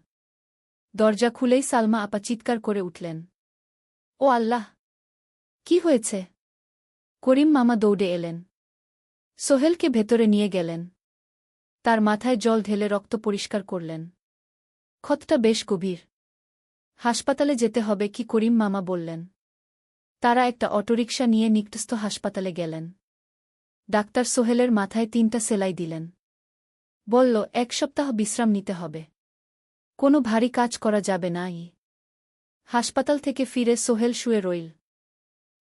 দরজা খুলেই সালমা আপা চিৎকার করে উঠলেন। ও আল্লাহ! কি হয়েছে? করিম মামা দৌড়ে এলেন। সোহেলকে ভেতরে নিয়ে গেলেন। তার মাথায় জল ঢেলে রক্ত পরিষ্কার করলেন। ক্ষতটা বেশ গভীর। হাসপাতালে যেতে হবে কি? করিম মামা বললেন। তারা একটা অটোরিকশা নিয়ে নিকটস্থ হাসপাতালে গেলেন। ডাক্তার সোহেলের মাথায় 3টা সেলাই দিলেন। বলল, 1 সপ্তাহ বিশ্রাম নিতে হবে। কোনো ভারী কাজ করা যাবে না। হাসপাতাল থেকে ফিরে সোহেল শুয়ে রইল।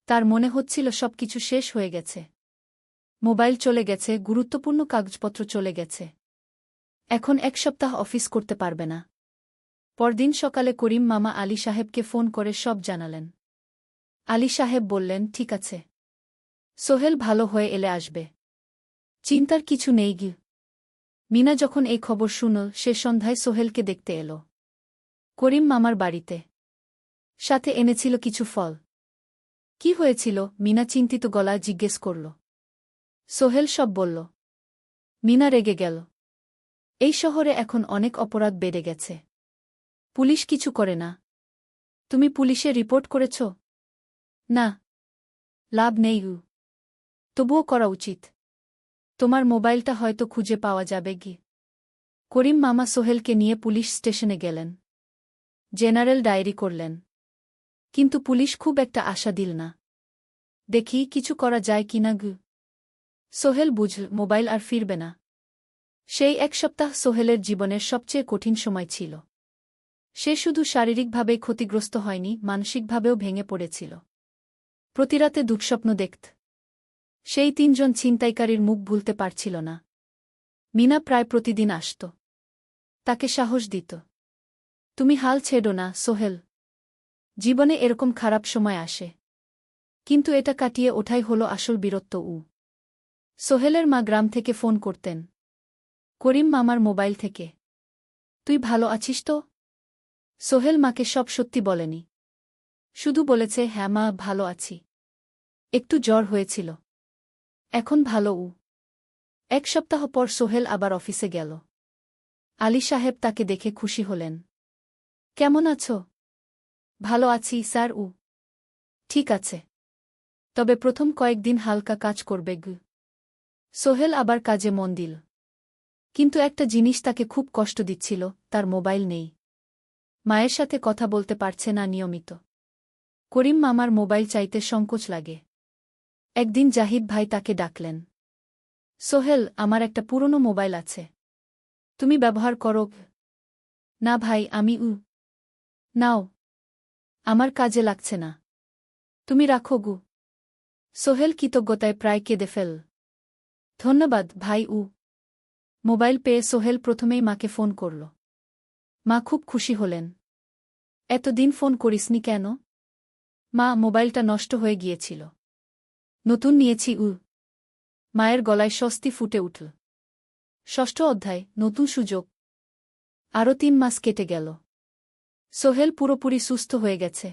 তার মনে হচ্ছিল সবকিছু শেষ হয়ে গেছে। মোবাইল চলে গেছে, গুরুত্বপূর্ণ কাগজপত্র চলে গেছে। এখন 1 সপ্তাহ অফিস করতে পারবে না। পরদিন সকালে করিম মামা আলী সাহেবকে ফোন করে সব জানালেন। আলী সাহেব বললেন, ঠিক আছে, সোহেল ভালো হয়ে এলে আসবে, চিন্তার কিছু নেই গি। মিনা যখন এই খবর শুনল, সে সন্ধ্যায় সোহেলকে দেখতে এলো করিম মামার বাড়িতে। সাথে এনেছিল কিছু ফল। কি হয়েছিল? মিনা চিন্তিত গলায় জিজ্ঞেস করল। সোহেল সব বলল। মিনা রেগে গেল। এই শহরে এখন অনেক অপরাধ বেড়ে গেছে, পুলিশ কিছু করে না। তুমি পুলিশে রিপোর্ট করেছ? না, লাভ নেই। তবুও করা উচিত। তোমার মোবাইলটা হয়তো খুঁজে পাওয়া যাবে গি। করিম মামা সোহেলকে নিয়ে পুলিশ স্টেশনে গেলেন। জেনারেল ডায়েরি করলেন। কিন্তু পুলিশ খুব একটা আশা দিল না। দেখি কিছু করা যায় কিনা গু। সোহেল বুঝল মোবাইল আর ফিরবে না। সেই 1 সপ্তাহ সোহেলের জীবনের সবচেয়ে কঠিন সময় ছিল। সে শুধু শারীরিকভাবেই ক্ষতিগ্রস্ত হয়নি, মানসিকভাবেও ভেঙে পড়েছিল। প্রতিরাতে দুঃস্বপ্ন দেখত। সেই 3 জন ছিনতাইকারীর মুখ ভুলতে পারছিল না। মিনা প্রায় প্রতিদিন আসত। তাকে সাহস দিত। তুমি হাল ছেড়ো না সোহেল। জীবনে এরকম খারাপ সময় আসে, কিন্তু এটা কাটিয়ে ওঠাই হলো আসল বীরত্ব। সোহেলের মা গ্রাম থেকে ফোন করতেন, করিম মামার মোবাইল থেকে। তুই ভালো আছিস তো? সোহেল মাকে সব সত্যি বলেনি, শুধু বলেছে, হ্যাঁ মা, ভালো আছি, একটু জ্বর হয়েছিল, এখন ভালো। 1 সপ্তাহ পর সোহেল আবার অফিসে গেল। আলী সাহেব তাকে দেখে খুশি হলেন। কেমন আছো? ভালো আছি স্যার। ঠিক আছে, তবে প্রথম কয়েকদিন হালকা কাজ করবে গু। সোহেল আবার কাজে মন দিল। কিন্তু একটা জিনিস তাকে খুব কষ্ট দিচ্ছিল, তার মোবাইল নেই। মায়ের সাথে কথা বলতে পারছে না নিয়মিত। করিম মামার মোবাইল চাইতে সংকোচ লাগে। একদিন জাহিদ ভাই তাকে ডাকলেন। সোহেল, আমার একটা পুরনো মোবাইল আছে, তুমি ব্যবহার করো? না ভাই, আমি নাও, আমার কাজে লাগছে না, তুমি রাখো গু। সোহেল কৃতজ্ঞতায় প্রায় কেঁদে ফেল। ধন্যবাদ ভাই। মোবাইল পেয়ে সোহেল প্রথমেই মাকে ফোন করল। মা খুব খুশি হলেন। এতদিন ফোন করিসনি কেন? মা, মোবাইলটা নষ্ট হয়ে গিয়েছিল, নতুন নিয়েছি। মায়ের গলায় স্বস্তি ফুটে উঠল। 6ষ্ঠ অধ্যায়, নতুন সুযোগ। আরও 3 মাস কেটে গেল। সোহেল পুরোপুরি সুস্থ হয়ে গেছে।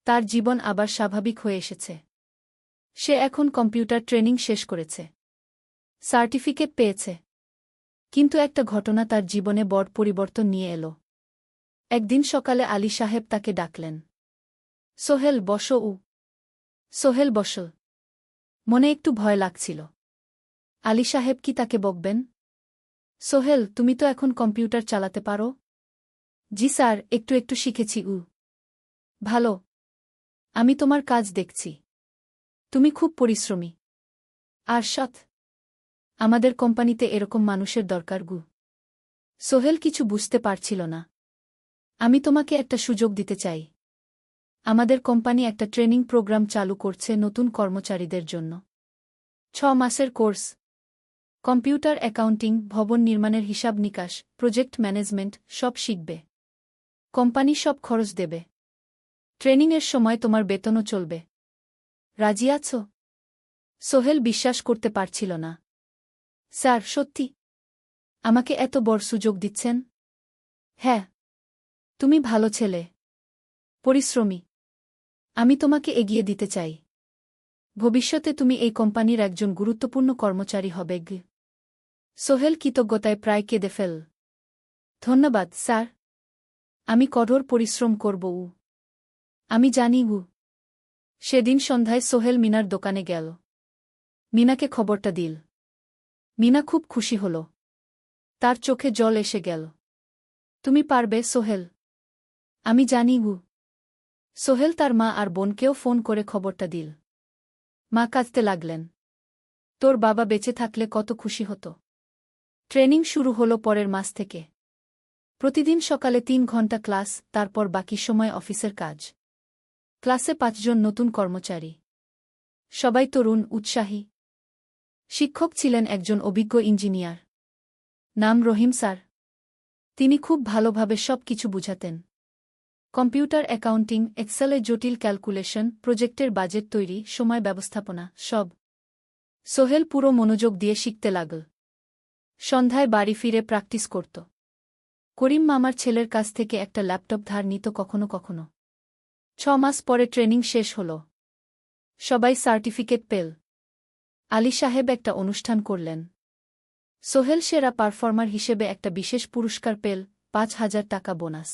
তার জীবন আবার স্বাভাবিক হয়ে এসেছে। সে এখন কম্পিউটার ট্রেনিং শেষ করেছে, সার্টিফিকেট পেয়েছে। কিন্তু একটা ঘটনা তার জীবনে বড় পরিবর্তন নিয়ে এলো। একদিন সকালে আলী সাহেব তাকে ডাকলেন। সোহেল, বসো। সোহেল বসল। মনে একটু ভয় লাগছিল। আলী সাহেব কি তাকে বকবেন? সোহেল, তুমি তো এখন কম্পিউটার চালাতে পারো? জি স্যার, একটু একটু শিখেছি। ভালো, আমি তোমার কাজ দেখছি। তুমি খুব পরিশ্রমী আর সৎ। আমাদের কোম্পানিতে এরকম মানুষের দরকার গু। সোহেল কিছু বুঝতে পারছিল না। আমি তোমাকে একটা সুযোগ দিতে চাই। আমাদের কোম্পানি একটা ট্রেনিং প্রোগ্রাম চালু করছে নতুন কর্মচারীদের জন্য। 6 মাসের কোর্স। কম্পিউটার অ্যাকাউন্টিং, ভবন নির্মাণের হিসাব নিকাশ, প্রজেক্ট ম্যানেজমেন্ট সব শিখবে। কোম্পানি সব খরচ দেবে। ট্রেনিংয়ের সময় তোমার বেতনও চলবে। রাজি আছো? সোহেল বিশ্বাস করতে পারছিল না। স্যার, সত্যি? আমাকে এত বড় সুযোগ দিচ্ছেন? হ্যাঁ। তুমি ভালো ছেলে, পরিশ্রমী। আমি তোমাকে এগিয়ে দিতে চাই। ভবিষ্যতে তুমি এই কোম্পানির একজন গুরুত্বপূর্ণ কর্মচারী হবে। সোহেল কৃতজ্ঞতায় প্রায় কেঁদে ফেল। ধন্যবাদ স্যার, আমি কঠোর পরিশ্রম করব। আমি জানি। সেদিন সন্ধ্যায় সোহেল মিনার দোকানে গেল। মিনাকে খবরটা দিল। মিনা খুব খুশি হল। তার চোখে জল এসে গেল। তুমি পারবে সোহেল, আমি জানি। সোহেল তার মা আর বোনকেও ফোন করে খবরটা দিল। মা কাঁদতে লাগলেন। তোর বাবা বেঁচে থাকলে কত খুশি হতো। ট্রেনিং শুরু হলো পরের মাস থেকে। প্রতিদিন সকালে 3 ঘন্টা ক্লাস, তারপর বাকি সময় অফিসের কাজ। ক্লাসে 5 জন নতুন কর্মচারী। সবাই তরুণ, উৎসাহী। শিক্ষক ছিলেন একজন অভিজ্ঞ ইঞ্জিনিয়ার। নাম রহিম স্যার। তিনি খুব ভালোভাবে সব কিছু বুঝাতেন। কম্পিউটার অ্যাকাউন্টিং, এক্সেলে জটিল ক্যালকুলেশন, প্রজেক্টের বাজেট তৈরি, সময় ব্যবস্থাপনা, সব। সোহেল পুরো মনোযোগ দিয়ে শিখতে লাগল। সন্ধ্যায় বাড়ি ফিরে প্র্যাকটিস করত। করিম মামার ছেলের কাছ থেকে একটা ল্যাপটপ ধার নিত কখনো কখনো। 6 মাস পরে ট্রেনিং শেষ হল। সবাই সার্টিফিকেট পেল। আলী সাহেব একটা অনুষ্ঠান করলেন। সোহেল সেরা পারফর্মার হিসেবে একটা বিশেষ পুরস্কার পেল, 5,000 টাকা বোনাস।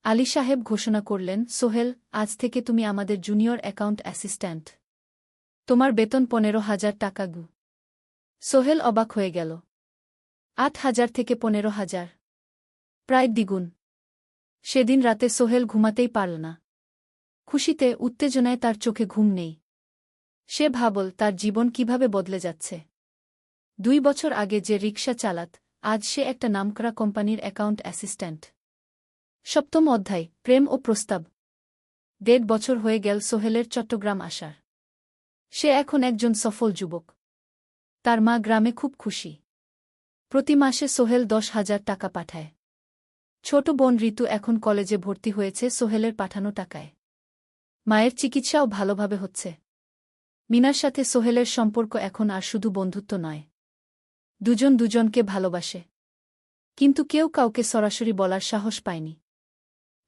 আলী সাহেব ঘোষণা করলেন, সোহেল, আজ থেকে তুমি আমাদের জুনিয়র অ্যাকাউন্ট অ্যাসিস্ট্যান্ট। তোমার বেতন 15,000 টাকা গু। সোহেল অবাক হয়ে গেল। 8,000 থেকে 15,000, প্রায় দ্বিগুণ। সেদিন রাতে সোহেল ঘুমাতেই পারল না। খুশিতে, উত্তেজনায় তার চোখে ঘুম নেই। সে ভাবল তার জীবন কিভাবে বদলে যাচ্ছে। 2 বছর আগে যে রিকশা চালাত, আজ সে একটা নামকরা কোম্পানির অ্যাকাউন্ট অ্যাসিস্ট্যান্ট। 7ম অধ্যায়, প্রেম ও প্রস্তাব। 1.5 বছর হয়ে গেল সোহেলের চট্টগ্রাম আসার। সে এখন একজন সফল যুবক। তার মা গ্রামে খুব খুশি। প্রতি মাসে সোহেল 10,000 টাকা পাঠায়। ছোট বোন ঋতু এখন কলেজে ভর্তি হয়েছে সোহেলের পাঠানো টাকায়। মায়ের চিকিৎসাও ভালোভাবে হচ্ছে। মিনার সাথে সোহেলের সম্পর্ক এখন আর শুধু বন্ধুত্ব নয়। দুজন দুজনকে ভালোবাসে। কিন্তু কেউ কাউকে সরাসরি বলার সাহস পায়নি।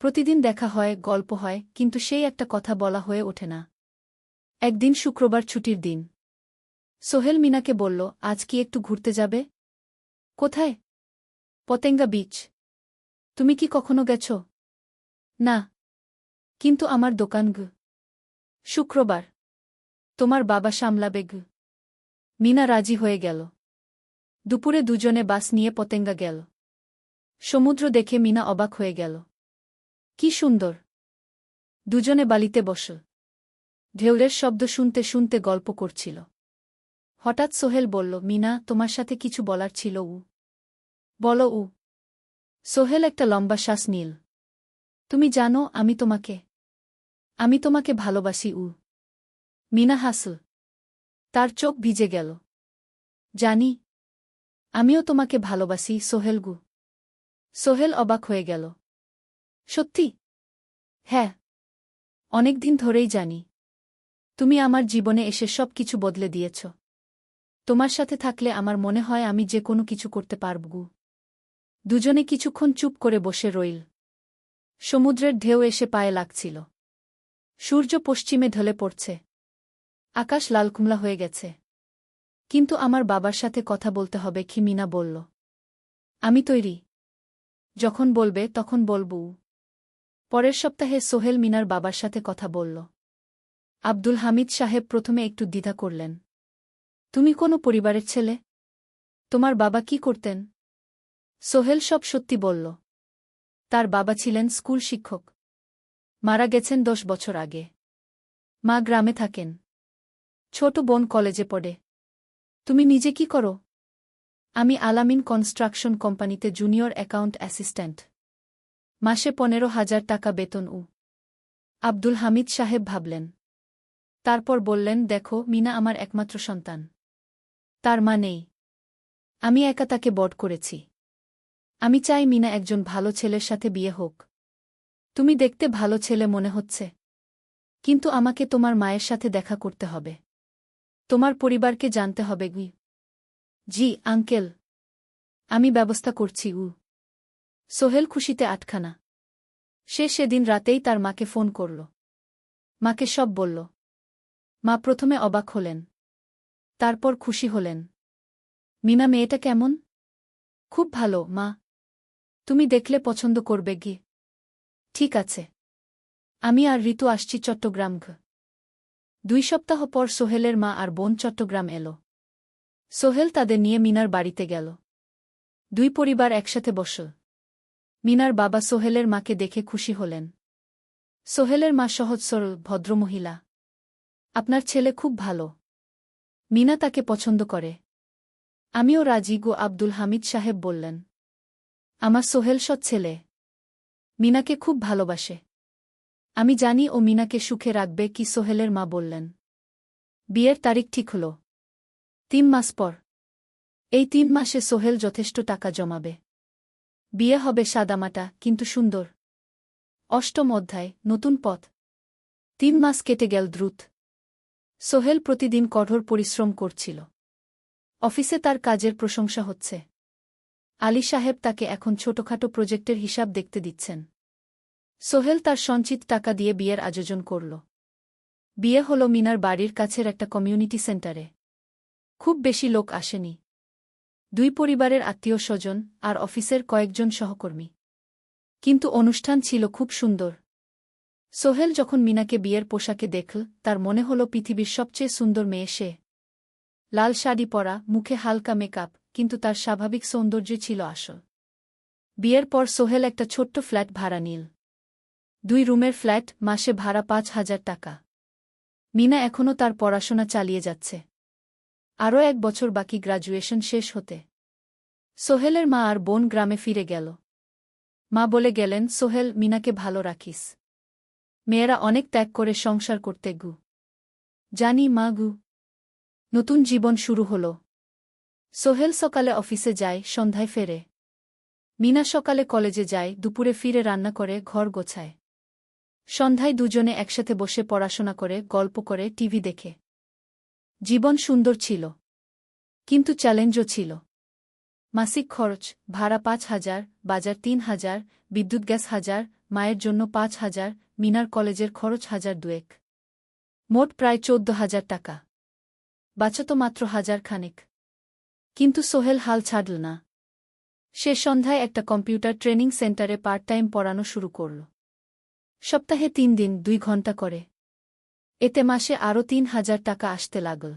প্রতিদিন দেখা হয়, গল্প হয়, কিন্তু সেই একটা কথা বলা হয়ে ওঠে না। একদিন শুক্রবার ছুটির দিন। সোহেল মিনাকে বলল, আজ কি একটু ঘুরতে যাবে? কোথায়? পতেঙ্গা বিচ। তুমি কি কখনো গেছ? না। কিন্তু আমার দোকান গ। শুক্রবার। তোমার বাবা সামলাবে গ। মিনা রাজি হয়ে গেল। দুপুরে দুজনে বাস নিয়ে পতেঙ্গা গেল। সমুদ্র দেখে মিনা অবাক হয়ে গেল। কি সুন্দর! দুজনে বালিতে বসল। ঢেউয়ের শব্দ শুনতে শুনতে গল্প করছিল। হঠাৎ সোহেল বলল, মিনা, তোমার সাথে কিছু বলার ছিল। বলো। সোহেল একটা লম্বা শ্বাস নিল। তুমি জানো, আমি তোমাকে ভালোবাসি। মিনা হাসল। তার চোখ ভিজে গেল। জানি। আমিও তোমাকে ভালোবাসি, সোহেল। সোহেল অবাক হয়ে গেল। সত্যি? হ্যাঁ। অনেকদিন ধরেই জানি। তুমি আমার জীবনে এসে সব কিছু বদলে দিয়েছ। তোমার সাথে থাকলে আমার মনে হয় আমি যে কোনো কিছু করতে পারব। দুজনে কিছুক্ষণ চুপ করে বসে রইল। সমুদ্রের ঢেউ এসে পায়ে লাগছিল। সূর্য পশ্চিমে ঢলে পড়ছে। আকাশ লালকুমলা হয়ে গেছে। কিন্তু আমার বাবার সাথে কথা বলতে হবে কি? মিনা বলল। আমি তৈরি। যখন বলবে তখন বলব। পরের সপ্তাহে সোহেল মিনার বাবার সাথে কথা বলল। আব্দুল হামিদ সাহেব প্রথমে একটু দ্বিধা করলেন। তুমি কোনো পরিবারের ছেলে? তোমার বাবা কি করতেন? সোহেল সব সত্যি বলল। তার বাবা ছিলেন স্কুল শিক্ষক। মারা গেছেন 10 বছর আগে। মা গ্রামে থাকেন। ছোট বোন কলেজে পড়ে। তুমি নিজে কি করো? আমি আলামিন কনস্ট্রাকশন কোম্পানিতে জুনিয়র অ্যাকাউন্ট অ্যাসিস্ট্যান্ট। মাসে 15,000 টাকা বেতন। আব্দুল হামিদ সাহেব ভাবলেন। তারপর বললেন, দেখো, মিনা আমার একমাত্র সন্তান। তার মা নেই। আমি একা তাকে বড় করেছি। আমি চাই মিনা একজন ভালো ছেলের সাথে বিয়ে হোক। তুমি দেখতে ভালো ছেলে মনে হচ্ছে। কিন্তু আমাকে তোমার মায়ের সাথে দেখা করতে হবে। তোমার পরিবারকে জানতে হবে। জি আঙ্কেল। আমি ব্যবস্থা করছি। সোহেল খুশিতে আটখানা। সে সেদিন রাতেই তার মাকে ফোন করল। মাকে সব বলল। মা প্রথমে অবাক হলেন। তারপর খুশি হলেন। মিনা মেয়েটা কেমন? খুব ভালো, মা। তুমি দেখলে পছন্দ করবে। ঠিক আছে। আমি আর ঋতু আসছি চট্টগ্রাম। 2 সপ্তাহ পর সোহেলের মা আর বোন চট্টগ্রাম এলো। সোহেল তাদের নিয়ে মিনার বাড়িতে গেল। 2 পরিবার একসাথে বসল। মিনার বাবা সোহেলের মাকে দেখে খুশি হলেন। সোহেলের মা সহজ সরল ভদ্রমহিলা। আপনার ছেলে খুব ভালো। মিনা তাকে পছন্দ করে। আমিও রাজি। আব্দুল হামিদ সাহেব বললেন। আমার সোহেল সৎ ছেলে। মিনাকে খুব ভালোবাসে। আমি জানি ও মিনাকে সুখে রাখবে। কি সোহেলের মা বললেন। বিয়ের তারিখ ঠিক হল। 3 মাস পর। এই 3 মাসে সোহেল যথেষ্ট টাকা জমাবে। বিয়ে হবে সাদামাটা কিন্তু সুন্দর। 8ম অধ্যায়, নতুন পথ। 3 মাস কেটে গেল দ্রুত। সোহেল প্রতিদিন কঠোর পরিশ্রম করছিল। অফিসে তার কাজের প্রশংসা হচ্ছে। আলী সাহেব তাকে এখন ছোটখাটো প্রজেক্টের হিসাব দেখতে দিচ্ছেন। সোহেল তার সঞ্চিত টাকা দিয়ে বিয়ের আয়োজন করল। বিয়ে হল মিনার বাড়ির কাছের একটা কমিউনিটি সেন্টারে। খুব বেশি লোক আসেনি। 2 পরিবারের আত্মীয় স্বজন আর অফিসের কয়েকজন সহকর্মী। কিন্তু অনুষ্ঠান ছিল খুব সুন্দর। সোহেল যখন মিনাকে বিয়ের পোশাকে দেখল, তার মনে হল পৃথিবীর সবচেয়ে সুন্দর মেয়ে সে। লাল শাড়ি পরা, মুখে হালকা মেকআপ, কিন্তু তার স্বাভাবিক সৌন্দর্য ছিল আসল। বিয়ের পর সোহেল একটা ছোট্ট ফ্ল্যাট ভাড়া নিল। 2 রুমের ফ্ল্যাট, মাসে ভাড়া 5,000 টাকা। মিনা এখনও তার পড়াশোনা চালিয়ে যাচ্ছে। আরও 1 বছর বাকি গ্র্যাজুয়েশন শেষ হতে। সোহেলের মা আর বোন গ্রামে ফিরে গেল। মা বলে গেলেন, সোহেল, মিনাকে ভালো রাখিস। মেয়েরা অনেক ত্যাগ করে সংসার করতে গু। জানি মা গু। নতুন জীবন শুরু হল। সোহেল সকালে অফিসে যায়, সন্ধ্যায় ফেরে। মিনা সকালে কলেজে যায়, দুপুরে ফিরে রান্না করে, ঘর গোছায়। সন্ধ্যায় দুজনে একসাথে বসে পড়াশোনা করে, গল্প করে, টিভি দেখে। জীবন সুন্দর ছিল। কিন্তু চ্যালেঞ্জও ছিল। মাসিক খরচ, ভাড়া 5,000, বাজার 3,000, বিদ্যুৎ গ্যাস 1,000, মায়ের জন্য 5,000, মিনার কলেজের খরচ 1,200। মোট প্রায় 14,000 টাকা। বাঁচত মাত্র 1,000 খানেক। কিন্তু সোহেল হাল ছাড়ল না। সে সন্ধ্যায় একটা কম্পিউটার ট্রেনিং সেন্টারে পার্ট টাইম পড়ানো শুরু করল। সপ্তাহে 3 দিন 2 ঘন্টা করে। এতে মাসে আরও 3,000 টাকা আসতে লাগল।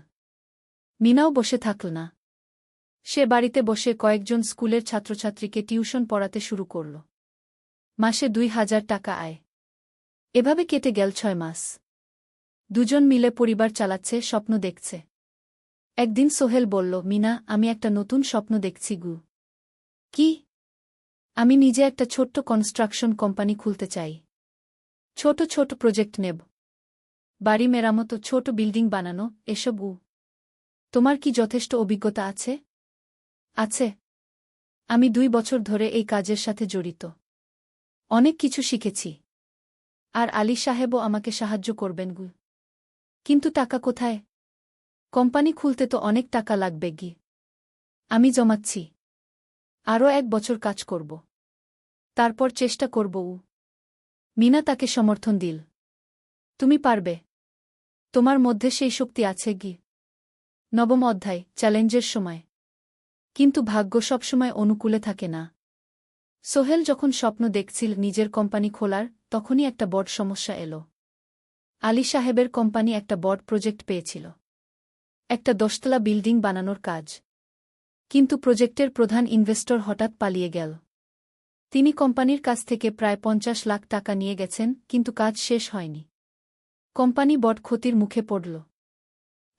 মিনাও বসে থাকল না। সে বাড়িতে বসে কয়েকজন স্কুলের ছাত্রছাত্রীকে টিউশন পড়াতে শুরু করল। মাসে 2,000 টাকা আয়। এভাবে কেটে গেল 6 মাস। দুজন মিলে পরিবার চালাচ্ছে, স্বপ্ন দেখছে। একদিন সোহেল বলল, মিনা, আমি একটা নতুন স্বপ্ন দেখছি গু। কি? আমি নিজে একটা ছোট্ট কনস্ট্রাকশন কোম্পানি খুলতে চাই। ছোট ছোট প্রজেক্ট নেব। বাড়ি মেরামত, ছোট বিল্ডিং বানানো, এসব। তোমার কি যথেষ্ট অভিজ্ঞতা আছে? আছে। আমি 2 বছর ধরে এই কাজের সাথে জড়িত। অনেক কিছু শিখেছি। আর আলী সাহেবও আমাকে সাহায্য করবেন গু। কিন্তু টাকা কোথায়? কোম্পানি খুলতে তো অনেক টাকা লাগবে গি। আমি জমাচ্ছি। আরও 1 বছর কাজ করব। তারপর চেষ্টা করব। মিনা তাকে সমর্থন দিল। তুমি পারবে। তোমার মধ্যে সেই শক্তি আছে গি। 9ম অধ্যায়, চ্যালেঞ্জের সময়। কিন্তু ভাগ্য সবসময় অনুকূলে থাকে না। সোহেল যখন স্বপ্ন দেখছিল নিজের কোম্পানি খোলার, তখনই একটা বড় সমস্যা এলো। আলী সাহেবের কোম্পানি একটা বড় প্রজেক্ট পেয়েছিল। একটা 10তলা বিল্ডিং বানানোর কাজ। কিন্তু প্রজেক্টের প্রধান ইনভেস্টর হঠাৎ পালিয়ে গেল। তিনি কোম্পানির কাছ থেকে প্রায় 50 লাখ টাকা নিয়ে গেছেন, কিন্তু কাজ শেষ হয়নি। কোম্পানি বড় ক্ষতির মুখে পড়ল।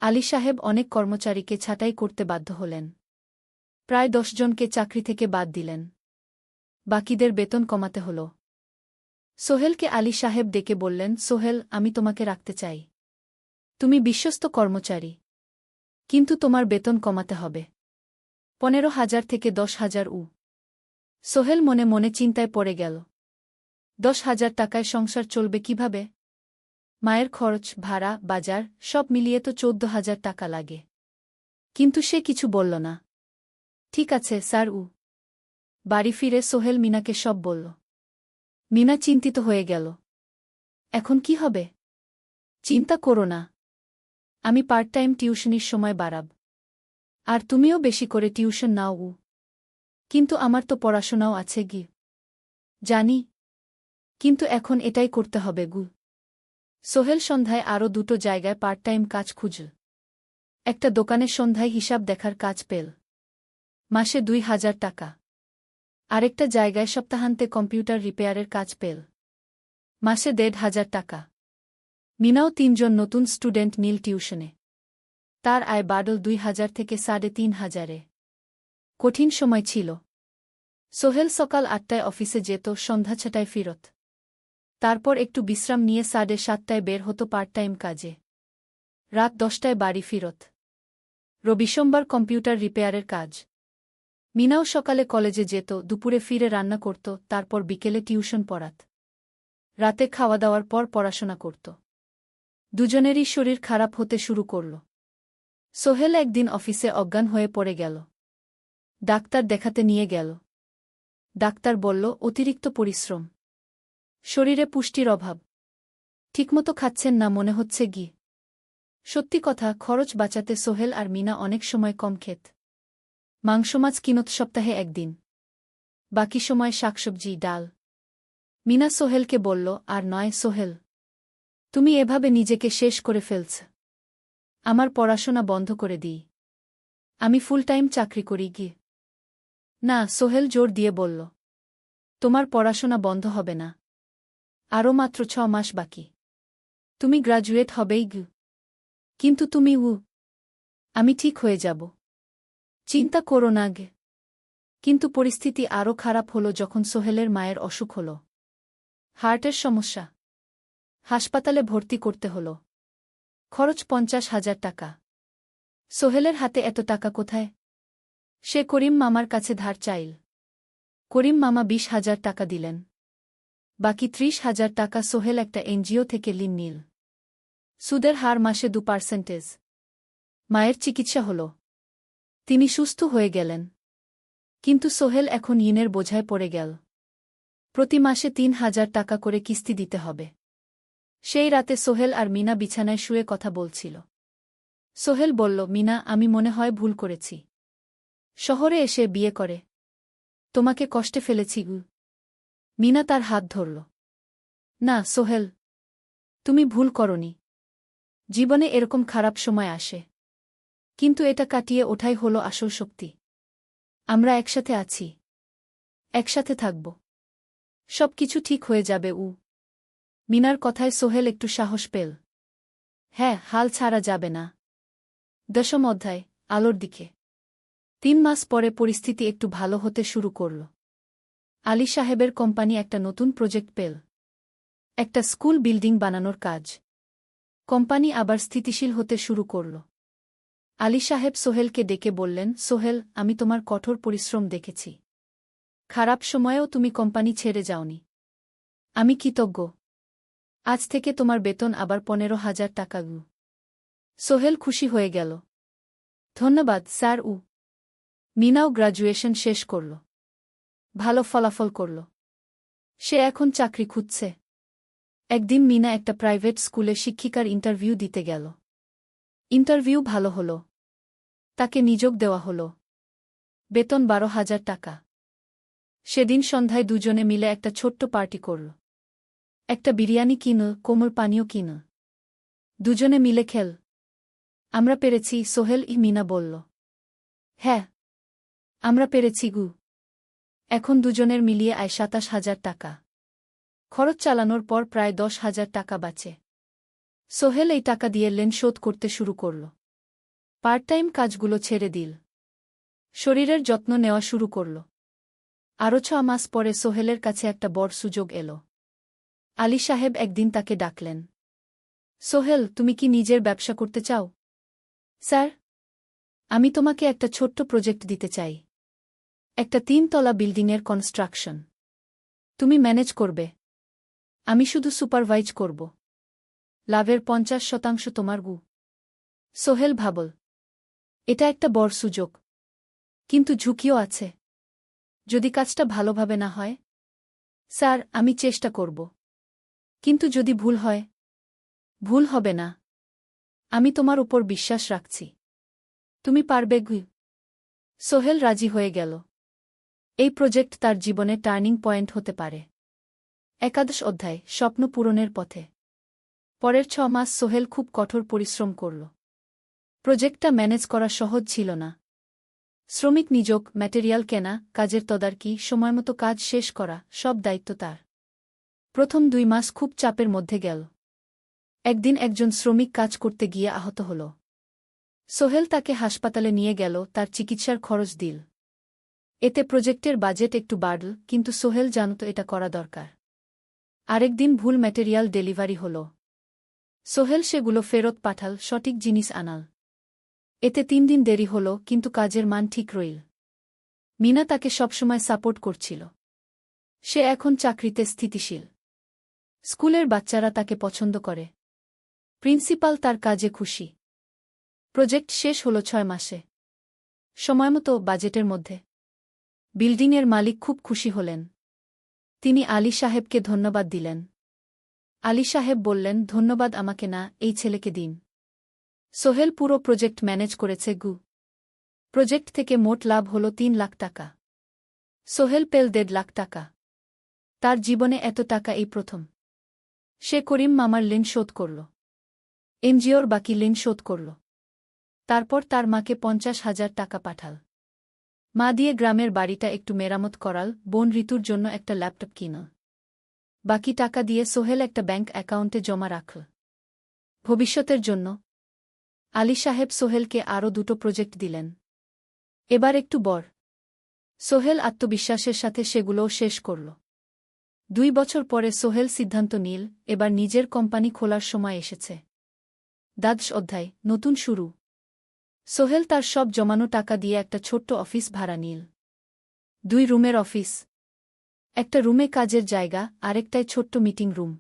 আলী সাহেব অনেক কর্মচারীকে ছাঁটাই করতে বাধ্য হলেন। প্রায় 10 জনকে চাকরি থেকে বাদ দিলেন। বাকিদের বেতন কমাতে হল। সোহেলকে আলী সাহেব ডেকে বললেন, সোহেল, আমি তোমাকে রাখতে চাই। তুমি বিশ্বস্ত কর্মচারী। কিন্তু তোমার বেতন কমাতে হবে। 15,000 থেকে 10,000। সোহেল মনে মনে চিন্তায় পড়ে গেল। 10,000 টাকায় সংসার চলবে কিভাবে? মায়ের খরচ, ভাড়া, বাজার, সব মিলিয়ে তো 14,000 টাকা লাগে। কিন্তু সে কিছু বলল না। ঠিক আছে স্যার। বাড়ি ফিরে সোহেল মিনাকে সব বলল। মিনা চিন্তিত হয়ে গেল। এখন কি হবে? চিন্তা করো না। আমি পার্ট টাইম টিউশনির সময় বাড়াব। আর তুমিও বেশি করে টিউশন নাও। কিন্তু আমার তো পড়াশোনাও আছে গি। জানি। কিন্তু এখন এটাই করতে হবে গু। সোহেল সন্ধ্যায় আরও 2টো জায়গায় পার্ট টাইম কাজ খুঁজল। একটা দোকানে সন্ধ্যায় হিসাব দেখার কাজ পেল। মাসে 2,000 টাকা। আরেকটা জায়গায় সপ্তাহান্তে কম্পিউটার রিপেয়ারের কাজ পেল। মাসে 1,500 টাকা। মিনাও 3 জন নতুন স্টুডেন্ট নিল টিউশনে। তার আয় বাড়ল 2,000 থেকে 3,500-এ। কঠিন সময় ছিল। সোহেল সকাল 8টায় অফিসে যেত, সন্ধ্যা 6টায় ফিরত। তারপর একটু বিশ্রাম নিয়ে 7:30টায় বের হতো পার্ট টাইম কাজে। রাত 10টায় বাড়ি ফিরত। রবি সোমবার কম্পিউটার রিপেয়ারের কাজ। মিনাও সকালে কলেজে যেত, দুপুরে ফিরে রান্না করত, তারপর বিকেলে টিউশন পড়াত। রাতে খাওয়া দাওয়ার পর পড়াশোনা করত। দুজনেরই শরীর খারাপ হতে শুরু করল। সোহেল একদিন অফিসে অজ্ঞান হয়ে পড়ে গেল। ডাক্তার দেখাতে নিয়ে গেল। ডাক্তার বলল, অতিরিক্ত পরিশ্রম, শরীরে পুষ্টির অভাব, ঠিকমতো খাচ্ছেন না মনে হচ্ছে ঘি। সত্যি কথা, খরচ বাঁচাতে সোহেল আর মিনা অনেক সময় কম খেত। মাংস মাছ কিনত সপ্তাহে একদিন, বাকি সময় শাকসবজি ডাল। মিনা সোহেলকে বলল, আর নয় সোহেল, তুমি এভাবে নিজেকে শেষ করে ফেলছ। আমার পড়াশোনা বন্ধ করে দিই, আমি ফুল টাইম চাকরি করি গি। না, সোহেল জোর দিয়ে বলল, তোমার পড়াশোনা বন্ধ হবে না, আরও মাত্র 6 মাস বাকি, তুমি গ্রাজুয়েট হবেই গি। কিন্তু তুমি আমি ঠিক হয়ে যাব, চিন্তা করো না গে। কিন্তু পরিস্থিতি আরও খারাপ হলো যখন সোহেলের মায়ের অসুখ হল। হার্টের সমস্যা, হাসপাতালে ভর্তি করতে হল। খরচ 50,000 টাকা। সোহেলের হাতে এত টাকা কোথায়? সে করিম মামার কাছে ধার চাইল। করিম মামা 20,000 টাকা দিলেন। বাকি 30,000 টাকা সোহেল একটা এনজিও থেকে ঋণ নিল। সুদের হার মাসে 2%। মায়ের চিকিৎসা হল, তিনি সুস্থ হয়ে গেলেন। কিন্তু সোহেল এখন ঋণের বোঝায় পড়ে গেল। প্রতি মাসে 3,000 টাকা করে কিস্তি দিতে হবে। সেই রাতে সোহেল আর মিনা বিছানায় শুয়ে কথা বলছিল। সোহেল বলল, মিনা, আমি মনে হয় ভুল করেছি। শহরে এসে বিয়ে করে তোমাকে কষ্টে ফেলেছি গু। মিনা তার হাত ধরল। না সোহেল, তুমি ভুল করনি। জীবনে এরকম খারাপ সময় আসে, কিন্তু এটা কাটিয়ে ওঠাই হলো আসল শক্তি। আমরা একসাথে আছি, একসাথে থাকব, সব কিছু ঠিক হয়ে যাবে। মিনার কথায় সোহেল একটু সাহস পেল। হ্যাঁ, হাল ছাড়া যাবে না। 10ম অধ্যায়, আলোর দিকে। 3 মাস পরে পরিস্থিতি একটু ভালো হতে শুরু করল। আলী সাহেবের কোম্পানি একটা নতুন প্রজেক্ট পেল, একটা স্কুল বিল্ডিং বানানোর কাজ। কোম্পানি আবার স্থিতিশীল হতে শুরু করল। আলী সাহেব সোহেলকে ডেকে বললেন, সোহেল, আমি তোমার কঠোর পরিশ্রম দেখেছি। খারাপ সময়েও তুমি কোম্পানি ছেড়ে যাওনি। আমি কৃতজ্ঞ। আজ থেকে তোমার বেতন আবার 15,000 টাকা। সোহেল খুশি হয়ে গেল। ধন্যবাদ স্যার। মিনাও গ্র্যাজুয়েশন শেষ করল, ভালো ফলাফল করল। সে এখন চাকরি খুঁজছে। একদিন মিনা একটা প্রাইভেট স্কুলে শিক্ষিকার ইন্টারভিউ দিতে গেল। ইন্টারভিউ ভালো হল, তাকে নিযোগ দেওয়া হল। বেতন 12,000 টাকা। সেদিন সন্ধ্যায় দুজনে মিলে একটা ছোট্ট পার্টি করল। একটা বিরিয়ানি কিন, কোমল পানীয় কিন। দুজনে মিলে খেল। আমরা পেরেছি সোহেল, মিনা বলল। হ্যাঁ, আমরা পেরেছি গু। এখন দুজনের মিলিয়ে আয় 27,000 টাকা। খরচ চালানোর পর প্রায় 10,000 টাকা বাঁচে। সোহেল এই টাকা দিয়ে লোন শোধ করতে শুরু করল। পার্ট টাইম কাজগুলো ছেড়ে দিল। শরীরের যত্ন নেওয়া শুরু করল। আরও 6 মাস পরে সোহেলের কাছে একটা বড় সুযোগ এল। আলী সাহেব একদিন তাকে ডাকলেন। সোহেল, তুমি কি নিজের ব্যবসা করতে চাও? স্যার, আমি তোমাকে একটা ছোট্ট প্রজেক্ট দিতে চাই। একটা 3 তলা বিল্ডিংয়ের কনস্ট্রাকশন। তুমি ম্যানেজ করবে, আমি শুধু সুপারভাইজ করব। লাভের 50% তোমার গু। সোহেল ভাবল, এটা একটা বড় সুযোগ, কিন্তু ঝুঁকিও আছে। যদি কাজটা ভালোভাবে না হয়? স্যার, আমি চেষ্টা করব, কিন্তু যদি ভুল হয়? ভুল হবে না, আমি তোমার উপর বিশ্বাস রাখছি, তুমি পারবে গু। সোহেল রাজি হয়ে গেল। এই প্রজেক্ট তার জীবনে টার্নিং পয়েন্ট হতে পারে। 11 অধ্যায়, স্বপ্ন পূরণের পথে। পরের 6 মাস সোহেল খুব কঠোর পরিশ্রম করল। প্রজেক্টটা ম্যানেজ করা সহজ ছিল না। শ্রমিক নিযোগ, ম্যাটেরিয়াল কেনা, কাজের তদারকি, সময়মতো কাজ শেষ করা, সব দায়িত্ব তার। প্রথম 2 মাস খুব চাপের মধ্যে গেল। একদিন একজন শ্রমিক কাজ করতে গিয়ে আহত হল। সোহেল তাকে হাসপাতালে নিয়ে গেল, তার চিকিৎসার খরচ দিল। এতে প্রজেক্টের বাজেট একটু বাড়ল, কিন্তু সোহেল জানত এটা করা দরকার। আরেকদিন ভুল ম্যাটেরিয়াল ডেলিভারি হল। সোহেল সেগুলো ফেরত পাঠাল, সঠিক জিনিস আনাল। এতে 3 দিন দেরি হল, কিন্তু কাজের মান ঠিক রইল। মিনা তাকে সবসময় সাপোর্ট করছিল। সে এখন চাকরিতে স্থিতিশীল। স্কুলের বাচ্চারা তাকে পছন্দ করে। প্রিন্সিপাল তার কাজে খুশি। প্রজেক্ট শেষ হল 6 মাসে। সময়মতো বাজেটের মধ্যে। বিল্ডিংয়ের মালিক খুব খুশি হলেন। তিনি আলী সাহেবকে ধন্যবাদ দিলেন। আলী সাহেব বললেন, ধন্যবাদ আমাকে না, এই ছেলেকে দিন। সোহেল পুরো প্রজেক্ট ম্যানেজ করেছে। প্রজেক্ট থেকে মোট লাভ হল 3 লাখ টাকা। সোহেল পেল 1.5 লাখ টাকা। তার জীবনে এত টাকা এই প্রথম। সে করিম মামার ঋণ শোধ করল। এনজিওর বাকি ঋণ শোধ করল। তারপর তার মাকে 50,000 টাকা পাঠাল। মা দিয়ে গ্রামের বাড়িটা একটু মেরামত করাল, বোন ঋতুর জন্য একটা ল্যাপটপ কিনল। বাকি টাকা দিয়ে সোহেল একটা ব্যাংক অ্যাকাউন্টে জমা রাখল ভবিষ্যতের জন্য। আলী সাহেব সোহেলকে আরও 2টো প্রজেক্ট দিলেন। এবার একটু বড়। সোহেল আত্মবিশ্বাসের সাথে সেগুলোও শেষ করল। 2 বছর পরে সোহেল সিদ্ধান্ত নিল, এবার নিজের কোম্পানি খোলার সময় এসেছে। দ্বাদশ অধ্যায়, নতুন শুরু। সোহেল তার সব জমানো টাকা দিয়ে একটা ছোট্ট অফিস ভাড়া নিল। 2 রুমের অফিস। একটা রুমে কাজের জায়গা, আরেকটায় ছোট্ট মিটিং রুম।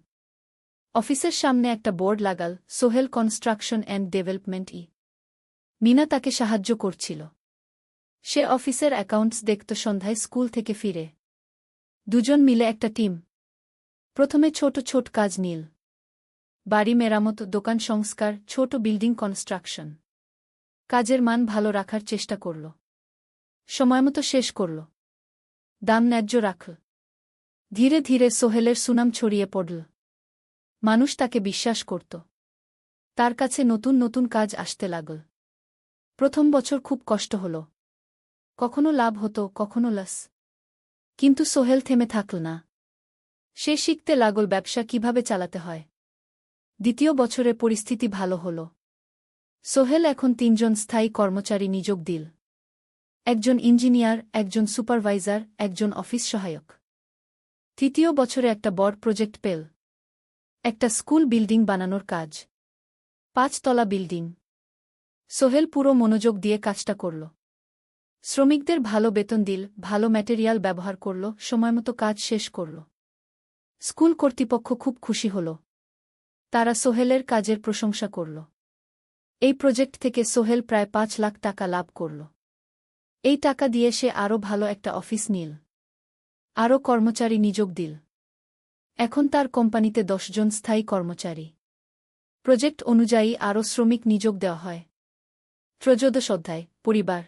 অফিসের সামনে একটা বোর্ড লাগাল, Sohel construction and development. Mina তাকে সাহায্য করছিল। সে অফিসের অ্যাকাউন্টস দেখত সন্ধ্যায় স্কুল থেকে ফিরে। দুজন মিলে একটা টিম। প্রথমে ছোট ছোট কাজ নিল। বাড়ি মেরামত, দোকান সংস্কার, ছোট বিল্ডিং কনস্ট্রাকশন। কাজের মান ভালো রাখার চেষ্টা করল। সময়মতো শেষ করল। দাম ন্যায্য রাখল। ধীরে ধীরে সোহেলের সুনাম ছড়িয়ে পড়ল। মানুষ তাকে বিশ্বাস করত। তার কাছে নতুন নতুন কাজ আসতে লাগল। প্রথম বছর খুব কষ্ট হল। কখনো লাভ হতো, কখনো লস। কিন্তু সোহেল থেমে থাকল না। সে শিখতে লাগল ব্যবসা কিভাবে চালাতে হয়। দ্বিতীয় বছরে পরিস্থিতি ভালো হল। সোহেল এখন 3 জন স্থায়ী কর্মচারী নিয়োগ দিল। একজন ইঞ্জিনিয়ার, একজন সুপারভাইজার, একজন অফিস সহায়ক। তৃতীয় বছরে একটা বড় প্রজেক্ট পেল। একটা স্কুল বিল্ডিং বানানোর কাজ। 5 তলা বিল্ডিং। সোহেল পুরো মনোযোগ দিয়ে কাজটা করল। শ্রমিকদের ভালো বেতন দিল, ভালো ম্যাটেরিয়াল ব্যবহার করল, সময়মতো কাজ শেষ করল। স্কুল কর্তৃপক্ষ খুব খুশি হল। তারা সোহেলের কাজের প্রশংসা করল। এই প্রজেক্ট থেকে সোহেল প্রায় 5 লাখ টাকা লাভ করল। এই টাকা দিয়ে সে আরও ভালো একটা অফিস নিল। আরও কর্মচারী নিয়োগ দিল। এখন তার কোম্পানিতে 10 জন স্থায়ী কর্মচারী। প্রজেক্ট অনুযায়ী আরও শ্রমিক নিয়োগ দেওয়া হয়। ত্রয়োদশ অধ্যায়, পরিবার।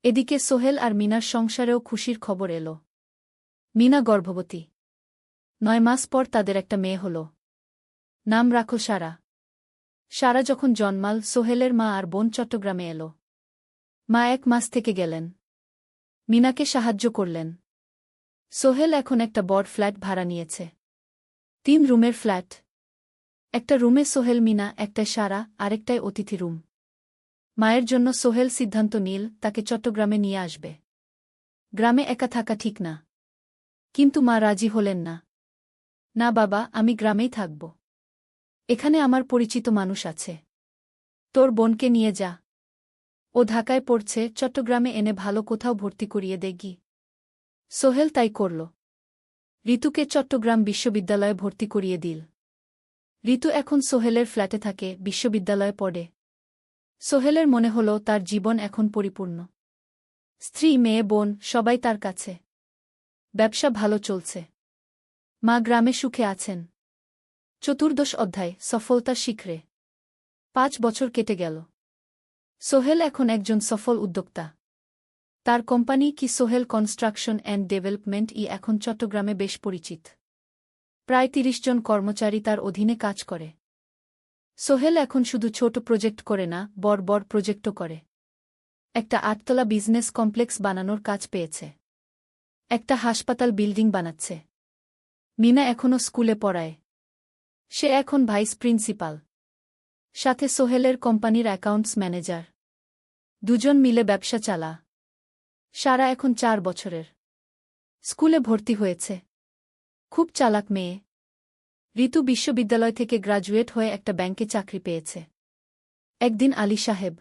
এদিকে সোহেল আর মিনার সংসারেও খুশির খবর এল। মিনা গর্ভবতী। 9 মাস পর তাদের একটা মেয়ে হল। নাম রাখল সারা। সারা যখন জন্মাল, সোহেলের মা আর বোন চট্টগ্রামে এল। মা 1 মাস থেকে গেলেন। মিনাকে সাহায্য করলেন। সোহেল এখন একটা বড় ফ্ল্যাট ভাড়া নিয়েছে। 3 রুমের ফ্ল্যাট। একটা রুমে সোহেল, মিনা, একটায় সারা, আরেকটায় অতিথি রুম। মায়ের জন্য সোহেল সিদ্ধান্ত নিল তাকে চট্টগ্রামে নিয়ে আসবে। গ্রামে একা থাকা ঠিক না। কিন্তু মা রাজি হলেন না। না বাবা, আমি গ্রামেই থাকব। এখানে আমার পরিচিত মানুষ আছে। তোর বোনকে নিয়ে যা। ও ঢাকায় পড়ছে, চট্টগ্রামে এনে ভালো কোথাও ভর্তি করিয়ে দেগি। সোহেল তাই করল। ঋতুকে চট্টগ্রাম বিশ্ববিদ্যালয়ে ভর্তি করিয়ে দিল। ঋতু এখন সোহেলের ফ্ল্যাটে থাকে, বিশ্ববিদ্যালয়ে পড়ে। সোহেলের মনে হল তার জীবন এখন পরিপূর্ণ। স্ত্রী, মেয়ে, বোন সবাই তার কাছে। ব্যবসা ভালো চলছে। মা গ্রামে সুখে আছেন। চতুর্দশ অধ্যায়, সফলতার শিখরে। 5 বছর কেটে গেল। সোহেল এখন একজন সফল উদ্যোক্তা। তার কোম্পানি কি সোহেল কনস্ট্রাকশন অ্যান্ড ডেভেলপমেন্ট এখন চট্টগ্রামে বেশ পরিচিত। প্রায় 30 জন কর্মচারী তার অধীনে কাজ করে। সোহেল এখন শুধু ছোট প্রজেক্ট করে না, বড় বড় প্রজেক্টও করে। একটা 8 তলা বিজনেস কমপ্লেক্স বানানোর কাজ পেয়েছে। একটা হাসপাতাল বিল্ডিং বানাচ্ছে। মিনা এখনও স্কুলে পড়ায়। সে এখন ভাইস প্রিন্সিপাল। সাথে সোহেলের কোম্পানির অ্যাকাউন্টস ম্যানেজার। 2 জন মিলে ব্যবসা চালা। সারা এখন 4 বছরের। স্কুলে ভর্তি হয়েছে। খুব চালাক মেয়ে। ঋতু বিশ্ববিদ্যালয় থেকে গ্রাজুয়েট হয়ে একটা ব্যাংকে চাকরি পেয়েছে। একদিন আলী সাহেব